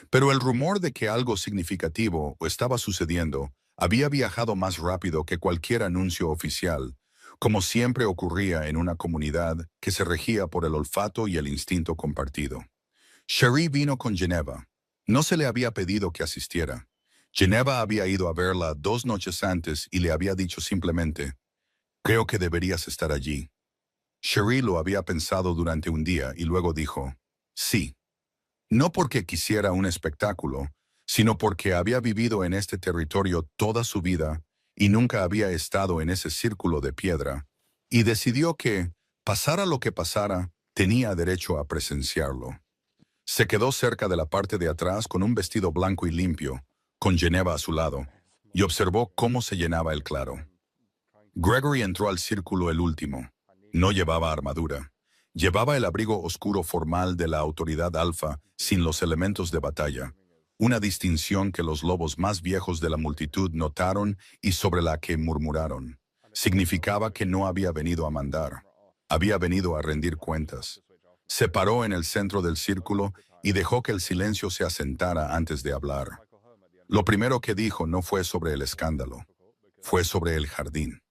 Pero el rumor de que algo significativo estaba sucediendo había viajado más rápido que cualquier anuncio oficial, como siempre ocurría en una comunidad que se regía por el olfato y el instinto compartido. Cherry vino con Geneva. No se le había pedido que asistiera. Geneva había ido a verla 2 noches antes y le había dicho simplemente, «Creo que deberías estar allí». Cherry lo había pensado durante un día y luego dijo, «Sí». No porque quisiera un espectáculo, sino porque había vivido en este territorio toda su vida y nunca había estado en ese círculo de piedra, y decidió que, pasara lo que pasara, tenía derecho a presenciarlo. Se quedó cerca de la parte de atrás con un vestido blanco y limpio, con Geneva a su lado, y observó cómo se llenaba el claro. Gregory entró al círculo el último. No llevaba armadura. Llevaba el abrigo oscuro formal de la autoridad alfa sin los elementos de batalla, una distinción que los lobos más viejos de la multitud notaron y sobre la que murmuraron. Significaba que no había venido a mandar, había venido a rendir cuentas. Se paró en el centro del círculo y dejó que el silencio se asentara antes de hablar. Lo primero que dijo no fue sobre el escándalo, fue sobre el jardín.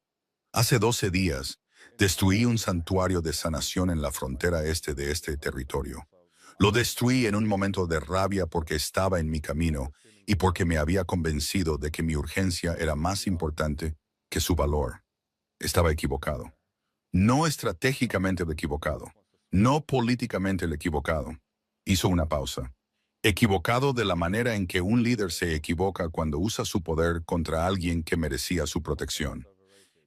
Hace 12 días, destruí un santuario de sanación en la frontera este de este territorio. Lo destruí en un momento de rabia porque estaba en mi camino y porque me había convencido de que mi urgencia era más importante que su valor. Estaba equivocado. No estratégicamente equivocado. No políticamente equivocado. Hizo una pausa. Equivocado de la manera en que un líder se equivoca cuando usa su poder contra alguien que merecía su protección.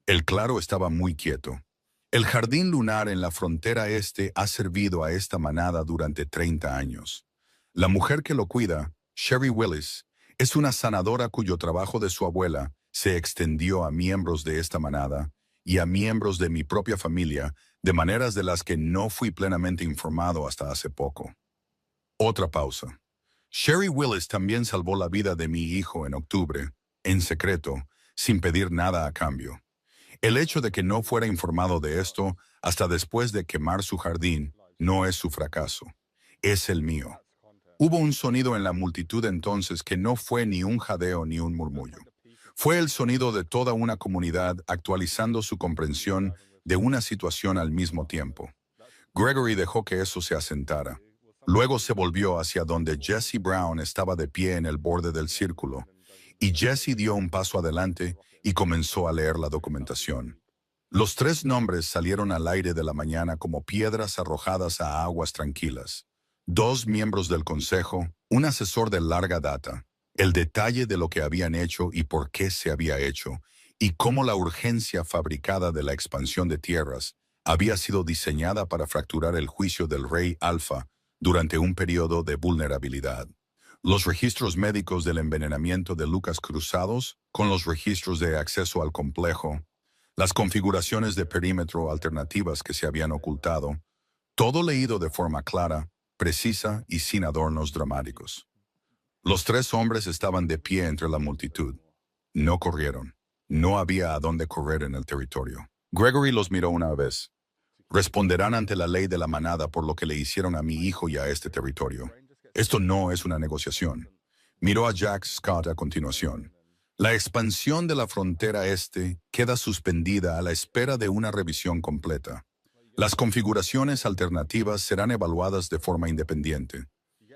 El claro estaba muy quieto. El jardín lunar en la frontera este ha servido a esta manada durante 30 años. La mujer que lo cuida, Sherry Willis, es una sanadora cuyo trabajo de su abuela se extendió a miembros de esta manada y a miembros de mi propia familia de maneras de las que no fui plenamente informado hasta hace poco. Otra pausa. Sherry Willis también salvó la vida de mi hijo en octubre, en secreto, sin pedir nada a cambio. El hecho de que no fuera informado de esto hasta después de quemar su jardín no es su fracaso, es el mío. Hubo un sonido en la multitud entonces que no fue ni un jadeo ni un murmullo. Fue el sonido de toda una comunidad actualizando su comprensión de una situación al mismo tiempo. Gregory dejó que eso se asentara. Luego se volvió hacia donde Jesse Brown estaba de pie en el borde del círculo, y Jesse dio un paso adelante y comenzó a leer la documentación. Los 3 nombres salieron al aire de la mañana como piedras arrojadas a aguas tranquilas. 2 miembros del consejo, un asesor de larga data, el detalle de lo que habían hecho y por qué se había hecho, y cómo la urgencia fabricada de la expansión de tierras había sido diseñada para fracturar el juicio del rey Alfa durante un periodo de vulnerabilidad. Los registros médicos del envenenamiento de Lucas cruzados con los registros de acceso al complejo, las configuraciones de perímetro alternativas que se habían ocultado, todo leído de forma clara, precisa y sin adornos dramáticos. Los tres hombres estaban de pie entre la multitud. No corrieron. No había a dónde correr en el territorio. Gregory los miró una vez. Responderán ante la ley de la manada por lo que le hicieron a mi hijo y a este territorio. Esto no es una negociación. Miró a Jack Scott a continuación. La expansión de la frontera este queda suspendida a la espera de una revisión completa. Las configuraciones alternativas serán evaluadas de forma independiente.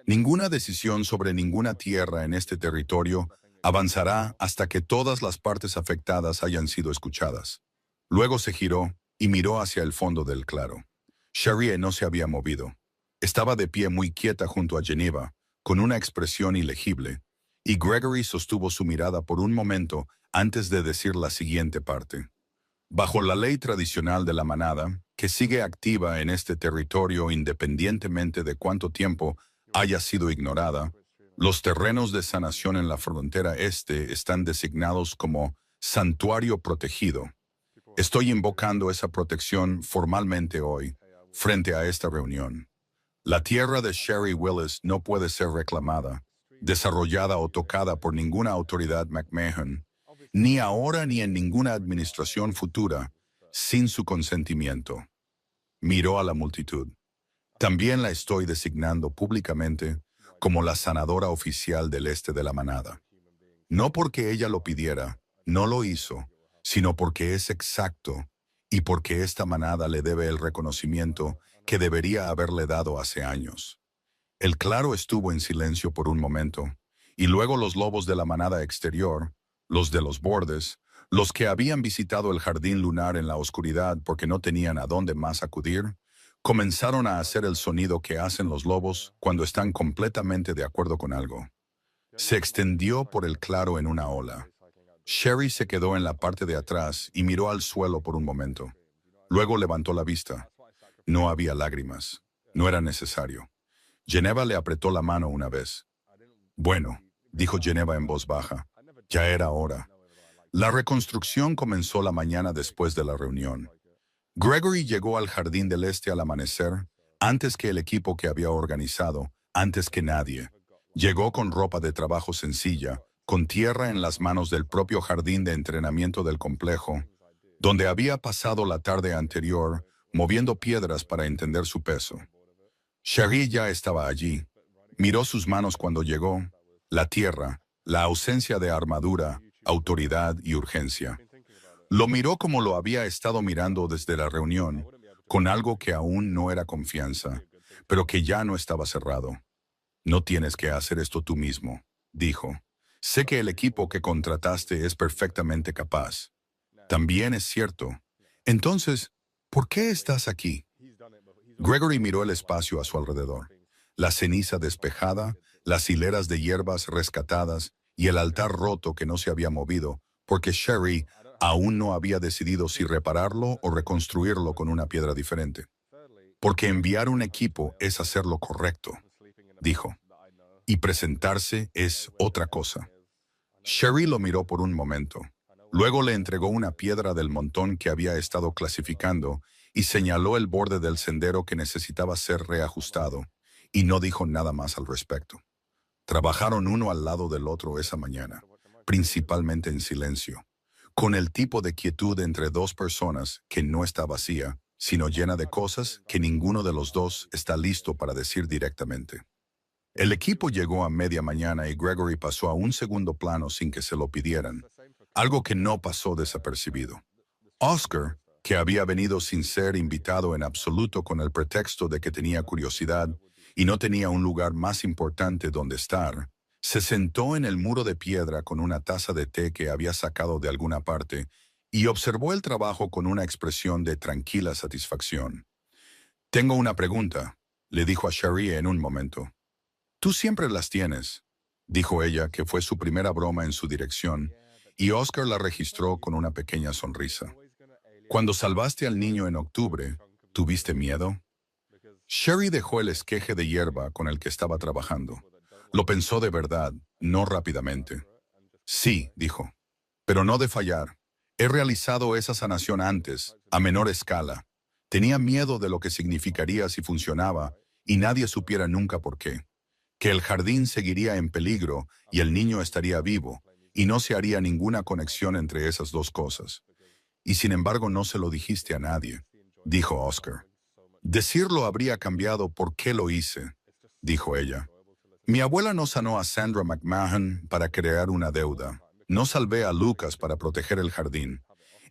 Ninguna decisión sobre ninguna tierra en este territorio avanzará hasta que todas las partes afectadas hayan sido escuchadas. Luego se giró y miró hacia el fondo del claro. Cherie no se había movido. Estaba de pie muy quieta junto a Geneva, con una expresión ilegible, y Gregory sostuvo su mirada por un momento antes de decir la siguiente parte. Bajo la ley tradicional de la manada, que sigue activa en este territorio independientemente de cuánto tiempo haya sido ignorada, los terrenos de sanación en la frontera este están designados como santuario protegido. Estoy invocando esa protección formalmente hoy, frente a esta reunión. La tierra de Sherry Willis no puede ser reclamada, desarrollada o tocada por ninguna autoridad McMahon, ni ahora ni en ninguna administración futura, sin su consentimiento. Miró a la multitud. También la estoy designando públicamente como la sanadora oficial del este de la manada. No porque ella lo pidiera, no lo hizo, sino porque es exacto y porque esta manada le debe el reconocimiento que debería haberle dado hace años. El claro estuvo en silencio por un momento, y luego los lobos de la manada exterior, los de los bordes, los que habían visitado el jardín lunar en la oscuridad porque no tenían a dónde más acudir, comenzaron a hacer el sonido que hacen los lobos cuando están completamente de acuerdo con algo. Se extendió por el claro en una ola. Sherry se quedó en la parte de atrás y miró al suelo por un momento. Luego levantó la vista. No había lágrimas. No era necesario. Geneva le apretó la mano una vez. Bueno, dijo Geneva en voz baja. Ya era hora. La reconstrucción comenzó la mañana después de la reunión. Gregory llegó al jardín del este al amanecer, antes que el equipo que había organizado, antes que nadie. Llegó con ropa de trabajo sencilla, con tierra en las manos del propio jardín de entrenamiento del complejo, donde había pasado la tarde anterior moviendo piedras para entender su peso. Cherie ya estaba allí. Miró sus manos cuando llegó, la tierra, la ausencia de armadura, autoridad y urgencia. Lo miró como lo había estado mirando desde la reunión, con algo que aún no era confianza, pero que ya no estaba cerrado. No tienes que hacer esto tú mismo, dijo. Sé que el equipo que contrataste es perfectamente capaz. También es cierto. Entonces, ¿por qué estás aquí? Gregory miró el espacio a su alrededor. La ceniza despejada, las hileras de hierbas rescatadas y el altar roto que no se había movido, porque Sherry aún no había decidido si repararlo o reconstruirlo con una piedra diferente. Porque enviar un equipo es hacer lo correcto, dijo. Y presentarse es otra cosa. Sherry lo miró por un momento. Luego le entregó una piedra del montón que había estado clasificando y señaló el borde del sendero que necesitaba ser reajustado, y no dijo nada más al respecto. Trabajaron uno al lado del otro esa mañana, principalmente en silencio, con el tipo de quietud entre dos personas que no está vacía, sino llena de cosas que ninguno de los dos está listo para decir directamente. El equipo llegó a media mañana y Gregory pasó a un segundo plano sin que se lo pidieran, algo que no pasó desapercibido. Oscar, que había venido sin ser invitado en absoluto con el pretexto de que tenía curiosidad y no tenía un lugar más importante donde estar, se sentó en el muro de piedra con una taza de té que había sacado de alguna parte y observó el trabajo con una expresión de tranquila satisfacción. «Tengo una pregunta», le dijo a Cherie en un momento. «Tú siempre las tienes», dijo ella, que fue su primera broma en su dirección, y Oscar la registró con una pequeña sonrisa. «Cuando salvaste al niño en octubre, ¿tuviste miedo?» Sherry dejó el esqueje de hierba con el que estaba trabajando. Lo pensó de verdad, no rápidamente. Sí, dijo, pero no de fallar. He realizado esa sanación antes, a menor escala. Tenía miedo de lo que significaría si funcionaba y nadie supiera nunca por qué. Que el jardín seguiría en peligro y el niño estaría vivo, y no se haría ninguna conexión entre esas dos cosas. Y sin embargo no se lo dijiste a nadie, dijo Oscar. Decirlo habría cambiado por qué lo hice, dijo ella. Mi abuela no sanó a Sandra McMahon para crear una deuda. No salvé a Lucas para proteger el jardín.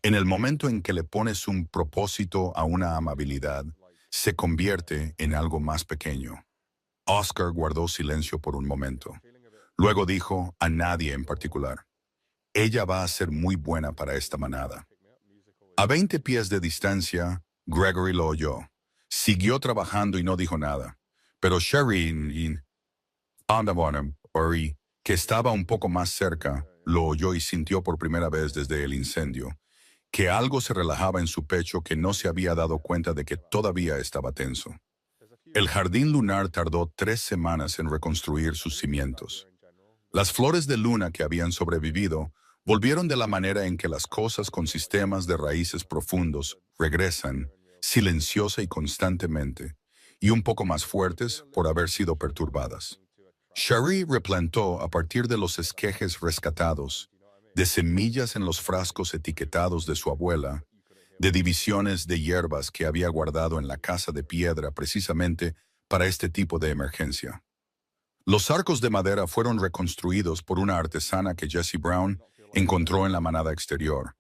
En el momento en que le pones un propósito a una amabilidad, se convierte en algo más pequeño. Oscar guardó silencio por un momento. Luego dijo, a nadie en particular. Ella va a ser muy buena para esta manada. A 20 pies de distancia, Gregory lo oyó. Siguió trabajando y no dijo nada. Pero Sherry, que estaba un poco más cerca, lo oyó y sintió por primera vez desde el incendio que algo se relajaba en su pecho que no se había dado cuenta de que todavía estaba tenso. El jardín lunar tardó 3 semanas en reconstruir sus cimientos. Las flores de luna que habían sobrevivido volvieron de la manera en que las cosas con sistemas de raíces profundos regresan, silenciosa y constantemente, y un poco más fuertes por haber sido perturbadas. Cherie replantó a partir de los esquejes rescatados, de semillas en los frascos etiquetados de su abuela, de divisiones de hierbas que había guardado en la casa de piedra precisamente para este tipo de emergencia. Los arcos de madera fueron reconstruidos por una artesana que Jesse Brown encontró en la manada exterior,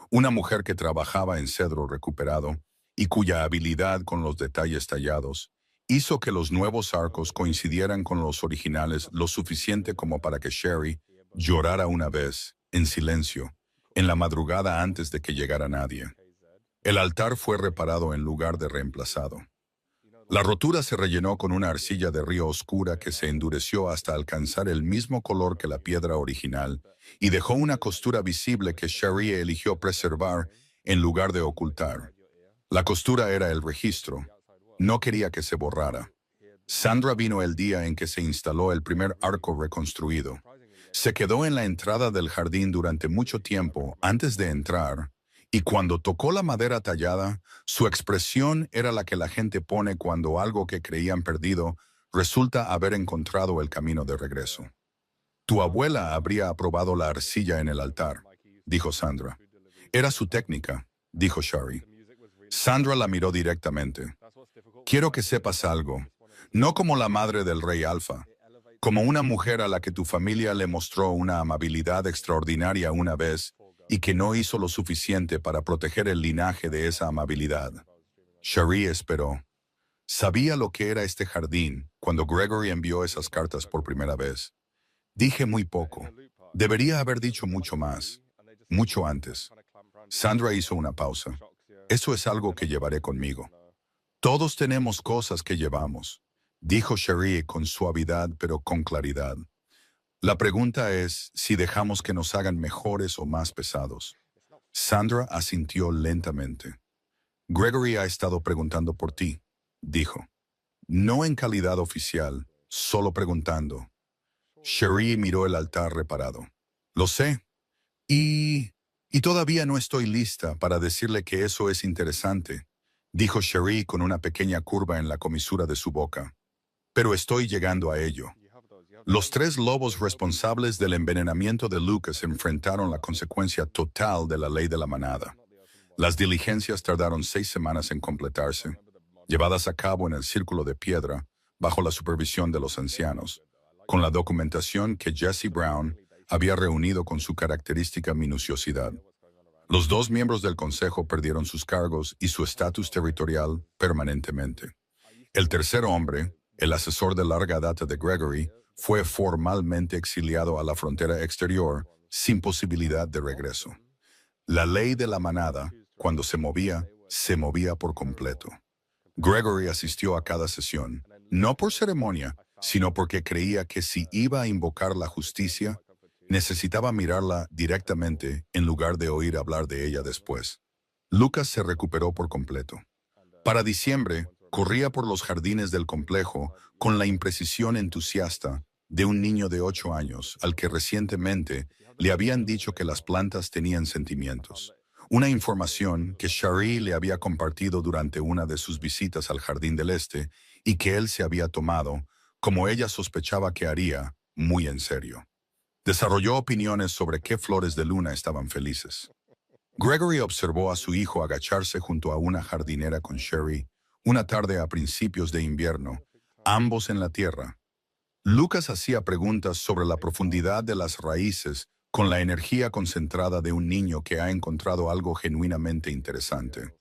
una mujer que trabajaba en cedro recuperado y cuya habilidad con los detalles tallados hizo que los nuevos arcos coincidieran con los originales lo suficiente como para que Sherry llorara una vez, en silencio, en la madrugada antes de que llegara nadie. El altar fue reparado en lugar de reemplazado. La rotura se rellenó con una arcilla de río oscura que se endureció hasta alcanzar el mismo color que la piedra original y dejó una costura visible que Sherry eligió preservar en lugar de ocultar. La costura era el registro. No quería que se borrara. Sandra vino el día en que se instaló el primer arco reconstruido. Se quedó en la entrada del jardín durante mucho tiempo antes de entrar, y cuando tocó la madera tallada, su expresión era la que la gente pone cuando algo que creían perdido resulta haber encontrado el camino de regreso. Tu abuela habría aprobado la arcilla en el altar, dijo Sandra. Era su técnica, dijo Shari. Sandra la miró directamente. Quiero que sepas algo, no como la madre del rey Alfa, como una mujer a la que tu familia le mostró una amabilidad extraordinaria una vez y que no hizo lo suficiente para proteger el linaje de esa amabilidad. Shari esperó. Sabía lo que era este jardín cuando Gregory envió esas cartas por primera vez. Dije muy poco. Debería haber dicho mucho más, mucho antes. Sandra hizo una pausa. Eso es algo que llevaré conmigo. Todos tenemos cosas que llevamos, dijo Shari con suavidad pero con claridad. La pregunta es si dejamos que nos hagan mejores o más pesados. Sandra asintió lentamente. Gregory ha estado preguntando por ti, dijo. No en calidad oficial, solo preguntando. Shari miró el altar reparado. Lo sé. Y todavía no estoy lista para decirle que eso es interesante, dijo Shari con una pequeña curva en la comisura de su boca. Pero estoy llegando a ello. Los 3 lobos responsables del envenenamiento de Lucas enfrentaron la consecuencia total de la ley de la manada. Las diligencias tardaron 6 semanas en completarse, llevadas a cabo en el círculo de piedra, bajo la supervisión de los ancianos, con la documentación que Jesse Brown había reunido con su característica minuciosidad. Los 2 miembros del consejo perdieron sus cargos y su estatus territorial permanentemente. El tercer hombre, el asesor de larga data de Gregory, fue formalmente exiliado a la frontera exterior sin posibilidad de regreso. La ley de la manada, cuando se movía por completo. Gregory asistió a cada sesión, no por ceremonia, sino porque creía que si iba a invocar la justicia, necesitaba mirarla directamente en lugar de oír hablar de ella después. Lucas se recuperó por completo. Para diciembre, corría por los jardines del complejo con la imprecisión entusiasta de un niño de 8 años al que recientemente le habían dicho que las plantas tenían sentimientos. Una información que Cherie le había compartido durante una de sus visitas al Jardín del Este y que él se había tomado, como ella sospechaba que haría, muy en serio. Desarrolló opiniones sobre qué flores de luna estaban felices. Gregory observó a su hijo agacharse junto a una jardinera con Cherie una tarde a principios de invierno, ambos en la tierra. Lucas hacía preguntas sobre la profundidad de las raíces con la energía concentrada de un niño que ha encontrado algo genuinamente interesante.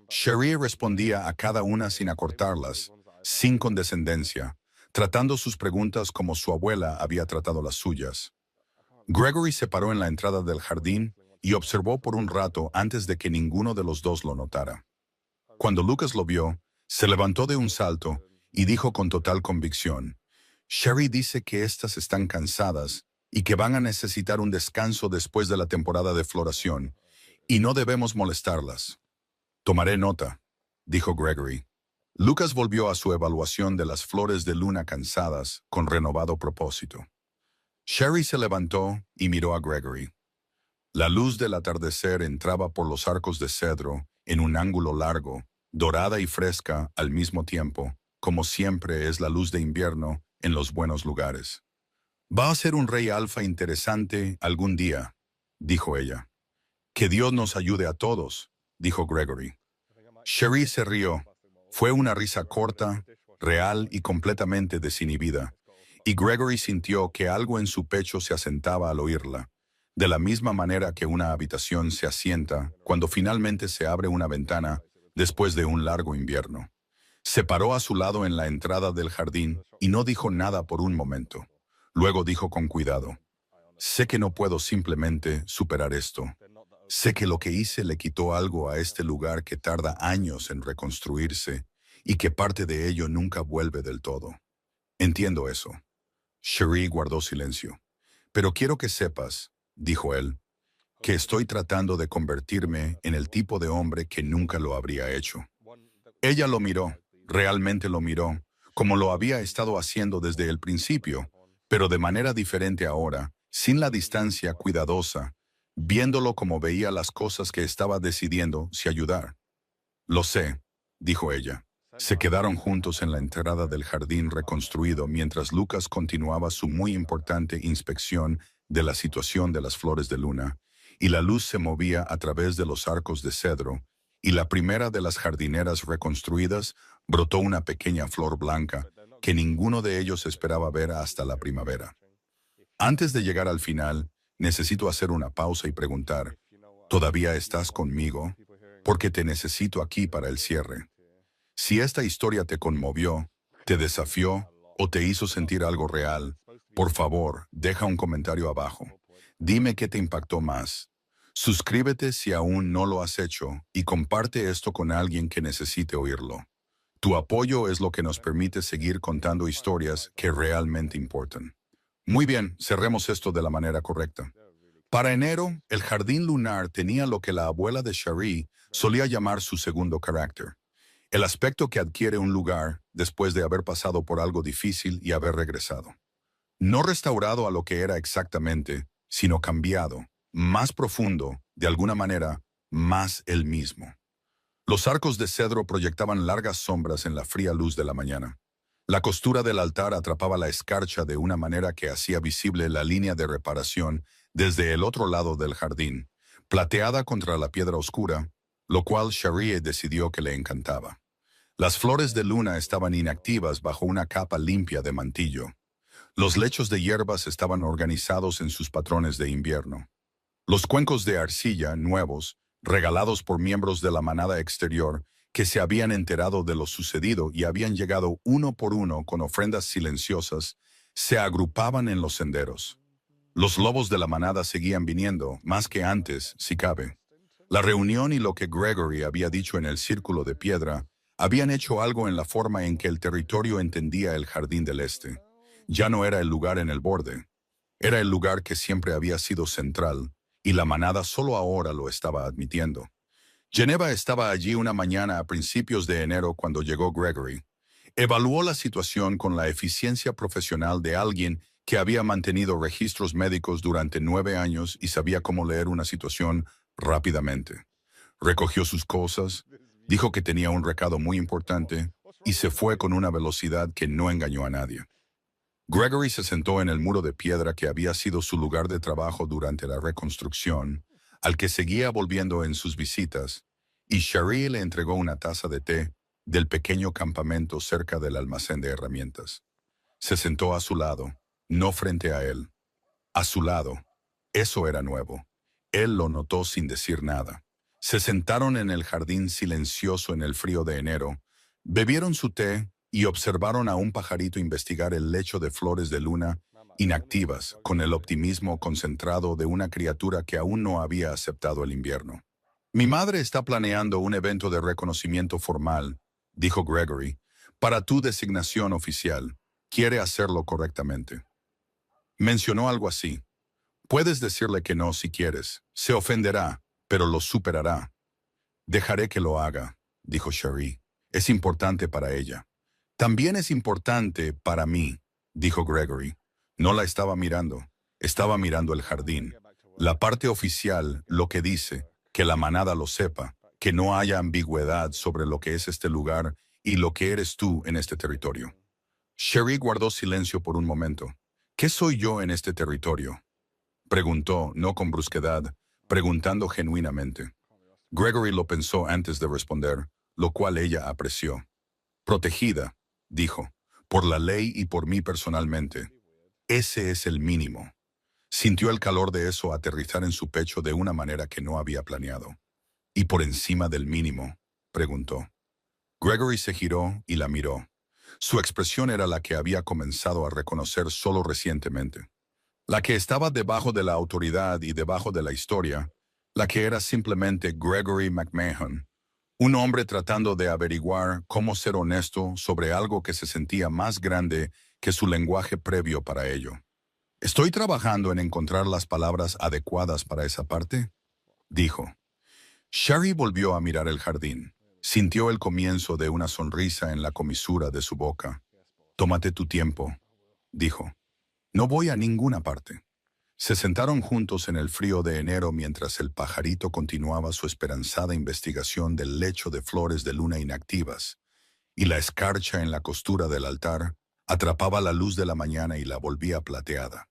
Cherie respondía a cada una sin acortarlas, sin condescendencia, tratando sus preguntas como su abuela había tratado las suyas. Gregory se paró en la entrada del jardín y observó por un rato antes de que ninguno de los dos lo notara. Cuando Lucas lo vio, se levantó de un salto y dijo con total convicción: Cherie dice que estas están cansadas y que van a necesitar un descanso después de la temporada de floración, y no debemos molestarlas. Tomaré nota, dijo Gregory. Lucas volvió a su evaluación de las flores de luna cansadas con renovado propósito. Cherie se levantó y miró a Gregory. La luz del atardecer entraba por los arcos de cedro en un ángulo largo, dorada y fresca al mismo tiempo, como siempre es la luz de invierno en los buenos lugares. Va a ser un rey alfa interesante algún día, dijo ella. Que Dios nos ayude a todos, dijo Gregory. Cherie se rió. Fue una risa corta, real y completamente desinhibida, y Gregory sintió que algo en su pecho se asentaba al oírla, de la misma manera que una habitación se asienta cuando finalmente se abre una ventana después de un largo invierno. Se paró a su lado en la entrada del jardín y no dijo nada por un momento. Luego dijo con cuidado: sé que no puedo simplemente superar esto. Sé que lo que hice le quitó algo a este lugar que tarda años en reconstruirse y que parte de ello nunca vuelve del todo. Entiendo eso. Cherie guardó silencio. Pero quiero que sepas, dijo él, que estoy tratando de convertirme en el tipo de hombre que nunca lo habría hecho. Ella lo miró, realmente lo miró, como lo había estado haciendo desde el principio, pero de manera diferente ahora, sin la distancia cuidadosa, viéndolo como veía las cosas que estaba decidiendo si ayudar. Lo sé, dijo ella. Se quedaron juntos en la entrada del jardín reconstruido mientras Lucas continuaba su muy importante inspección de la situación de las flores de luna, y la luz se movía a través de los arcos de cedro, y la primera de las jardineras reconstruidas brotó una pequeña flor blanca que ninguno de ellos esperaba ver hasta la primavera. Antes de llegar al final, necesito hacer una pausa y preguntar: ¿todavía estás conmigo? Porque te necesito aquí para el cierre. Si esta historia te conmovió, te desafió o te hizo sentir algo real, por favor, deja un comentario abajo. Dime qué te impactó más. Suscríbete si aún no lo has hecho y comparte esto con alguien que necesite oírlo. Tu apoyo es lo que nos permite seguir contando historias que realmente importan. Muy bien, cerremos esto de la manera correcta. Para enero, el jardín lunar tenía lo que la abuela de Cherie solía llamar su segundo carácter. El aspecto que adquiere un lugar después de haber pasado por algo difícil y haber regresado. No restaurado a lo que era exactamente, sino cambiado, más profundo, de alguna manera, más él mismo. Los arcos de cedro proyectaban largas sombras en la fría luz de la mañana. La costura del altar atrapaba la escarcha de una manera que hacía visible la línea de reparación desde el otro lado del jardín, plateada contra la piedra oscura, lo cual Cherie decidió que le encantaba. Las flores de luna estaban inactivas bajo una capa limpia de mantillo. Los lechos de hierbas estaban organizados en sus patrones de invierno. Los cuencos de arcilla, nuevos, regalados por miembros de la manada exterior, que se habían enterado de lo sucedido y habían llegado uno por uno con ofrendas silenciosas, se agrupaban en los senderos. Los lobos de la manada seguían viniendo, más que antes, si cabe. La reunión y lo que Gregory había dicho en el círculo de piedra habían hecho algo en la forma en que el territorio entendía el Jardín del Este. Ya no era el lugar en el borde. Era el lugar que siempre había sido central, y la manada solo ahora lo estaba admitiendo. Geneva estaba allí una mañana a principios de enero cuando llegó Gregory. Evaluó la situación con la eficiencia profesional de alguien que había mantenido registros médicos durante 9 años y sabía cómo leer una situación rápidamente. Recogió sus cosas, dijo que tenía un recado muy importante y se fue con una velocidad que no engañó a nadie. Gregory se sentó en el muro de piedra que había sido su lugar de trabajo durante la reconstrucción, al que seguía volviendo en sus visitas, y Cherie le entregó una taza de té del pequeño campamento cerca del almacén de herramientas. Se sentó a su lado, no frente a él. A su lado. Eso era nuevo. Él lo notó sin decir nada. Se sentaron en el jardín silencioso en el frío de enero, bebieron su té y observaron a un pajarito investigar el lecho de flores de luna inactivas con el optimismo concentrado de una criatura que aún no había aceptado el invierno. Mi madre está planeando un evento de reconocimiento formal, dijo Gregory, para tu designación oficial. Quiere hacerlo correctamente. Mencionó algo así. Puedes decirle que no si quieres. Se ofenderá, pero lo superará. Dejaré que lo haga, dijo Cherie. Es importante para ella. También es importante para mí, dijo Gregory. No la estaba mirando. Estaba mirando el jardín. La parte oficial, lo que dice, que la manada lo sepa, que no haya ambigüedad sobre lo que es este lugar y lo que eres tú en este territorio. Cherie guardó silencio por un momento. ¿Qué soy yo en este territorio? Preguntó, no con brusquedad, preguntando genuinamente. Gregory lo pensó antes de responder, lo cual ella apreció. Protegida, dijo, por la ley y por mí personalmente. Ese es el mínimo. Sintió el calor de eso aterrizar en su pecho de una manera que no había planeado. ¿Y por encima del mínimo? Preguntó. Gregory se giró y la miró. Su expresión era la que había comenzado a reconocer solo recientemente. La que estaba debajo de la autoridad y debajo de la historia, la que era simplemente Gregory McMahon, un hombre tratando de averiguar cómo ser honesto sobre algo que se sentía más grande que su lenguaje previo para ello. «Estoy trabajando en encontrar las palabras adecuadas para esa parte», dijo. Cherie volvió a mirar el jardín. Sintió el comienzo de una sonrisa en la comisura de su boca. «Tómate tu tiempo», dijo. «No voy a ninguna parte». Se sentaron juntos en el frío de enero mientras el pajarito continuaba su esperanzada investigación del lecho de flores de luna inactivas, y la escarcha en la costura del altar atrapaba la luz de la mañana y la volvía plateada,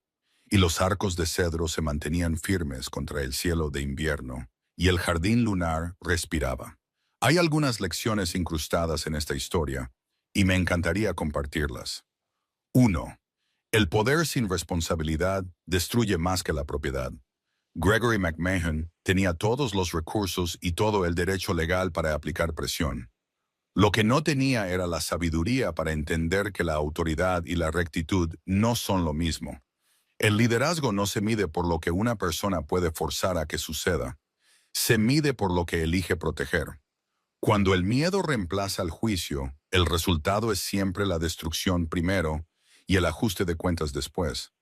y los arcos de cedro se mantenían firmes contra el cielo de invierno, y el jardín lunar respiraba. Hay algunas lecciones incrustadas en esta historia, y me encantaría compartirlas. 1. El poder sin responsabilidad destruye más que la propiedad. Gregory McMahon tenía todos los recursos y todo el derecho legal para aplicar presión. Lo que no tenía era la sabiduría para entender que la autoridad y la rectitud no son lo mismo. El liderazgo no se mide por lo que una persona puede forzar a que suceda. Se mide por lo que elige proteger. Cuando el miedo reemplaza el juicio, el resultado es siempre la destrucción primero y el ajuste de cuentas después.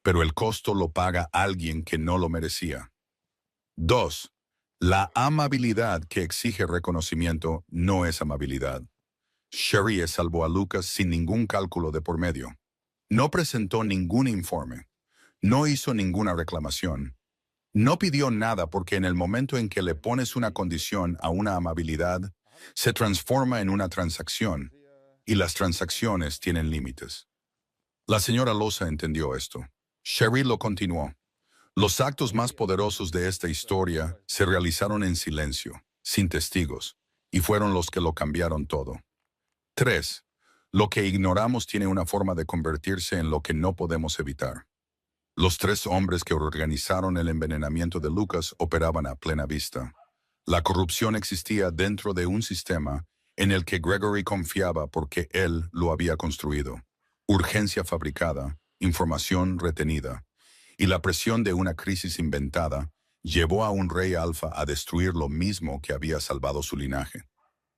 Pero el costo lo paga alguien que no lo merecía. 2. La amabilidad que exige reconocimiento no es amabilidad. Cherie salvó a Lucas sin ningún cálculo de por medio. No presentó ningún informe. No hizo ninguna reclamación. No pidió nada porque en el momento en que le pones una condición a una amabilidad, se transforma en una transacción, y las transacciones tienen límites. La señora Loza entendió esto. Cherie lo continuó. Los actos más poderosos de esta historia se realizaron en silencio, sin testigos, y fueron los que lo cambiaron todo. 3. Lo que ignoramos tiene una forma de convertirse en lo que no podemos evitar. Los 3 hombres que organizaron el envenenamiento de Lucas operaban a plena vista. La corrupción existía dentro de un sistema en el que Gregory confiaba porque él lo había construido. Urgencia fabricada, información retenida, y la presión de una crisis inventada llevó a un rey alfa a destruir lo mismo que había salvado su linaje.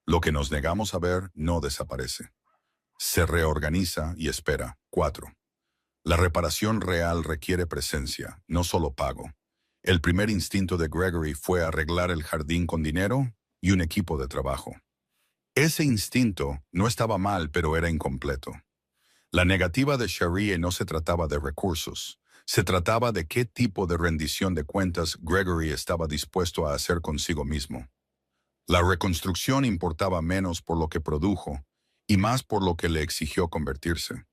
Lo que nos negamos a ver no desaparece. Se reorganiza y espera. 4. La reparación real requiere presencia, no solo pago. El primer instinto de Gregory fue arreglar el jardín con dinero y un equipo de trabajo. Ese instinto no estaba mal, pero era incompleto. La negativa de Cherie no se trataba de recursos, se trataba de qué tipo de rendición de cuentas Gregory estaba dispuesto a hacer consigo mismo. La reconstrucción importaba menos por lo que produjo y más por lo que le exigió convertirse.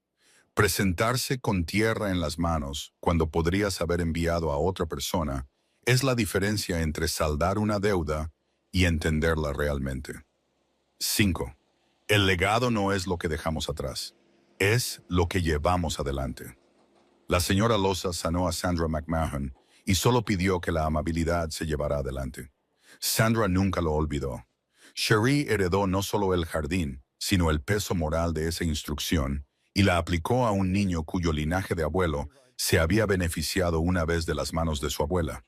Presentarse con tierra en las manos cuando podrías haber enviado a otra persona es la diferencia entre saldar una deuda y entenderla realmente. 5. El legado no es lo que dejamos atrás, es lo que llevamos adelante. La señora Loza sanó a Sandra McMahon y solo pidió que la amabilidad se llevara adelante. Sandra nunca lo olvidó. Cherie heredó no solo el jardín, sino el peso moral de esa instrucción y la aplicó a un niño cuyo linaje de abuelo se había beneficiado una vez de las manos de su abuela.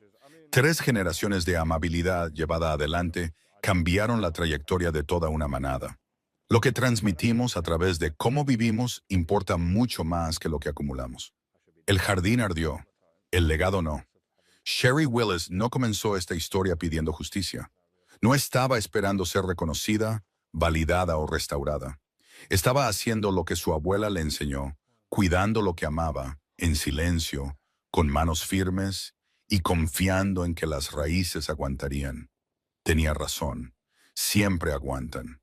3 generaciones de amabilidad llevada adelante cambiaron la trayectoria de toda una manada. Lo que transmitimos a través de cómo vivimos importa mucho más que lo que acumulamos. El jardín ardió, el legado no. Sherry Willis no comenzó esta historia pidiendo justicia. No estaba esperando ser reconocida, validada o restaurada. Estaba haciendo lo que su abuela le enseñó, cuidando lo que amaba, en silencio, con manos firmes y confiando en que las raíces aguantarían. Tenía razón, siempre aguantan.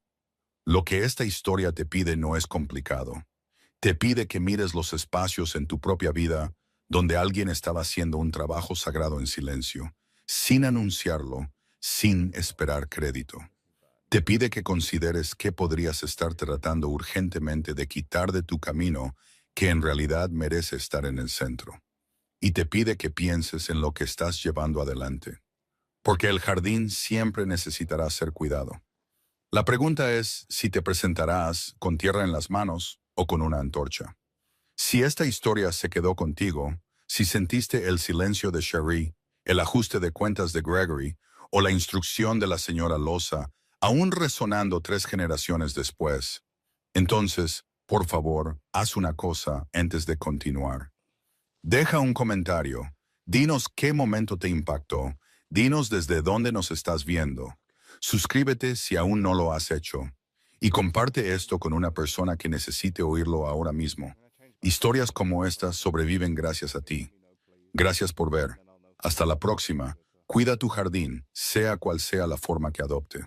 Lo que esta historia te pide no es complicado. Te pide que mires los espacios en tu propia vida donde alguien estaba haciendo un trabajo sagrado en silencio, sin anunciarlo, sin esperar crédito. Te pide que consideres qué podrías estar tratando urgentemente de quitar de tu camino que en realidad merece estar en el centro. Y te pide que pienses en lo que estás llevando adelante, porque el jardín siempre necesitará ser cuidado. La pregunta es si te presentarás con tierra en las manos o con una antorcha. Si esta historia se quedó contigo, si sentiste el silencio de Cherie, el ajuste de cuentas de Gregory o la instrucción de la señora Loza, aún resonando 3 generaciones después, entonces, por favor, haz una cosa antes de continuar. Deja un comentario. Dinos qué momento te impactó. Dinos desde dónde nos estás viendo. Suscríbete si aún no lo has hecho. Y comparte esto con una persona que necesite oírlo ahora mismo. Historias como estas sobreviven gracias a ti. Gracias por ver. Hasta la próxima. Cuida tu jardín, sea cual sea la forma que adopte.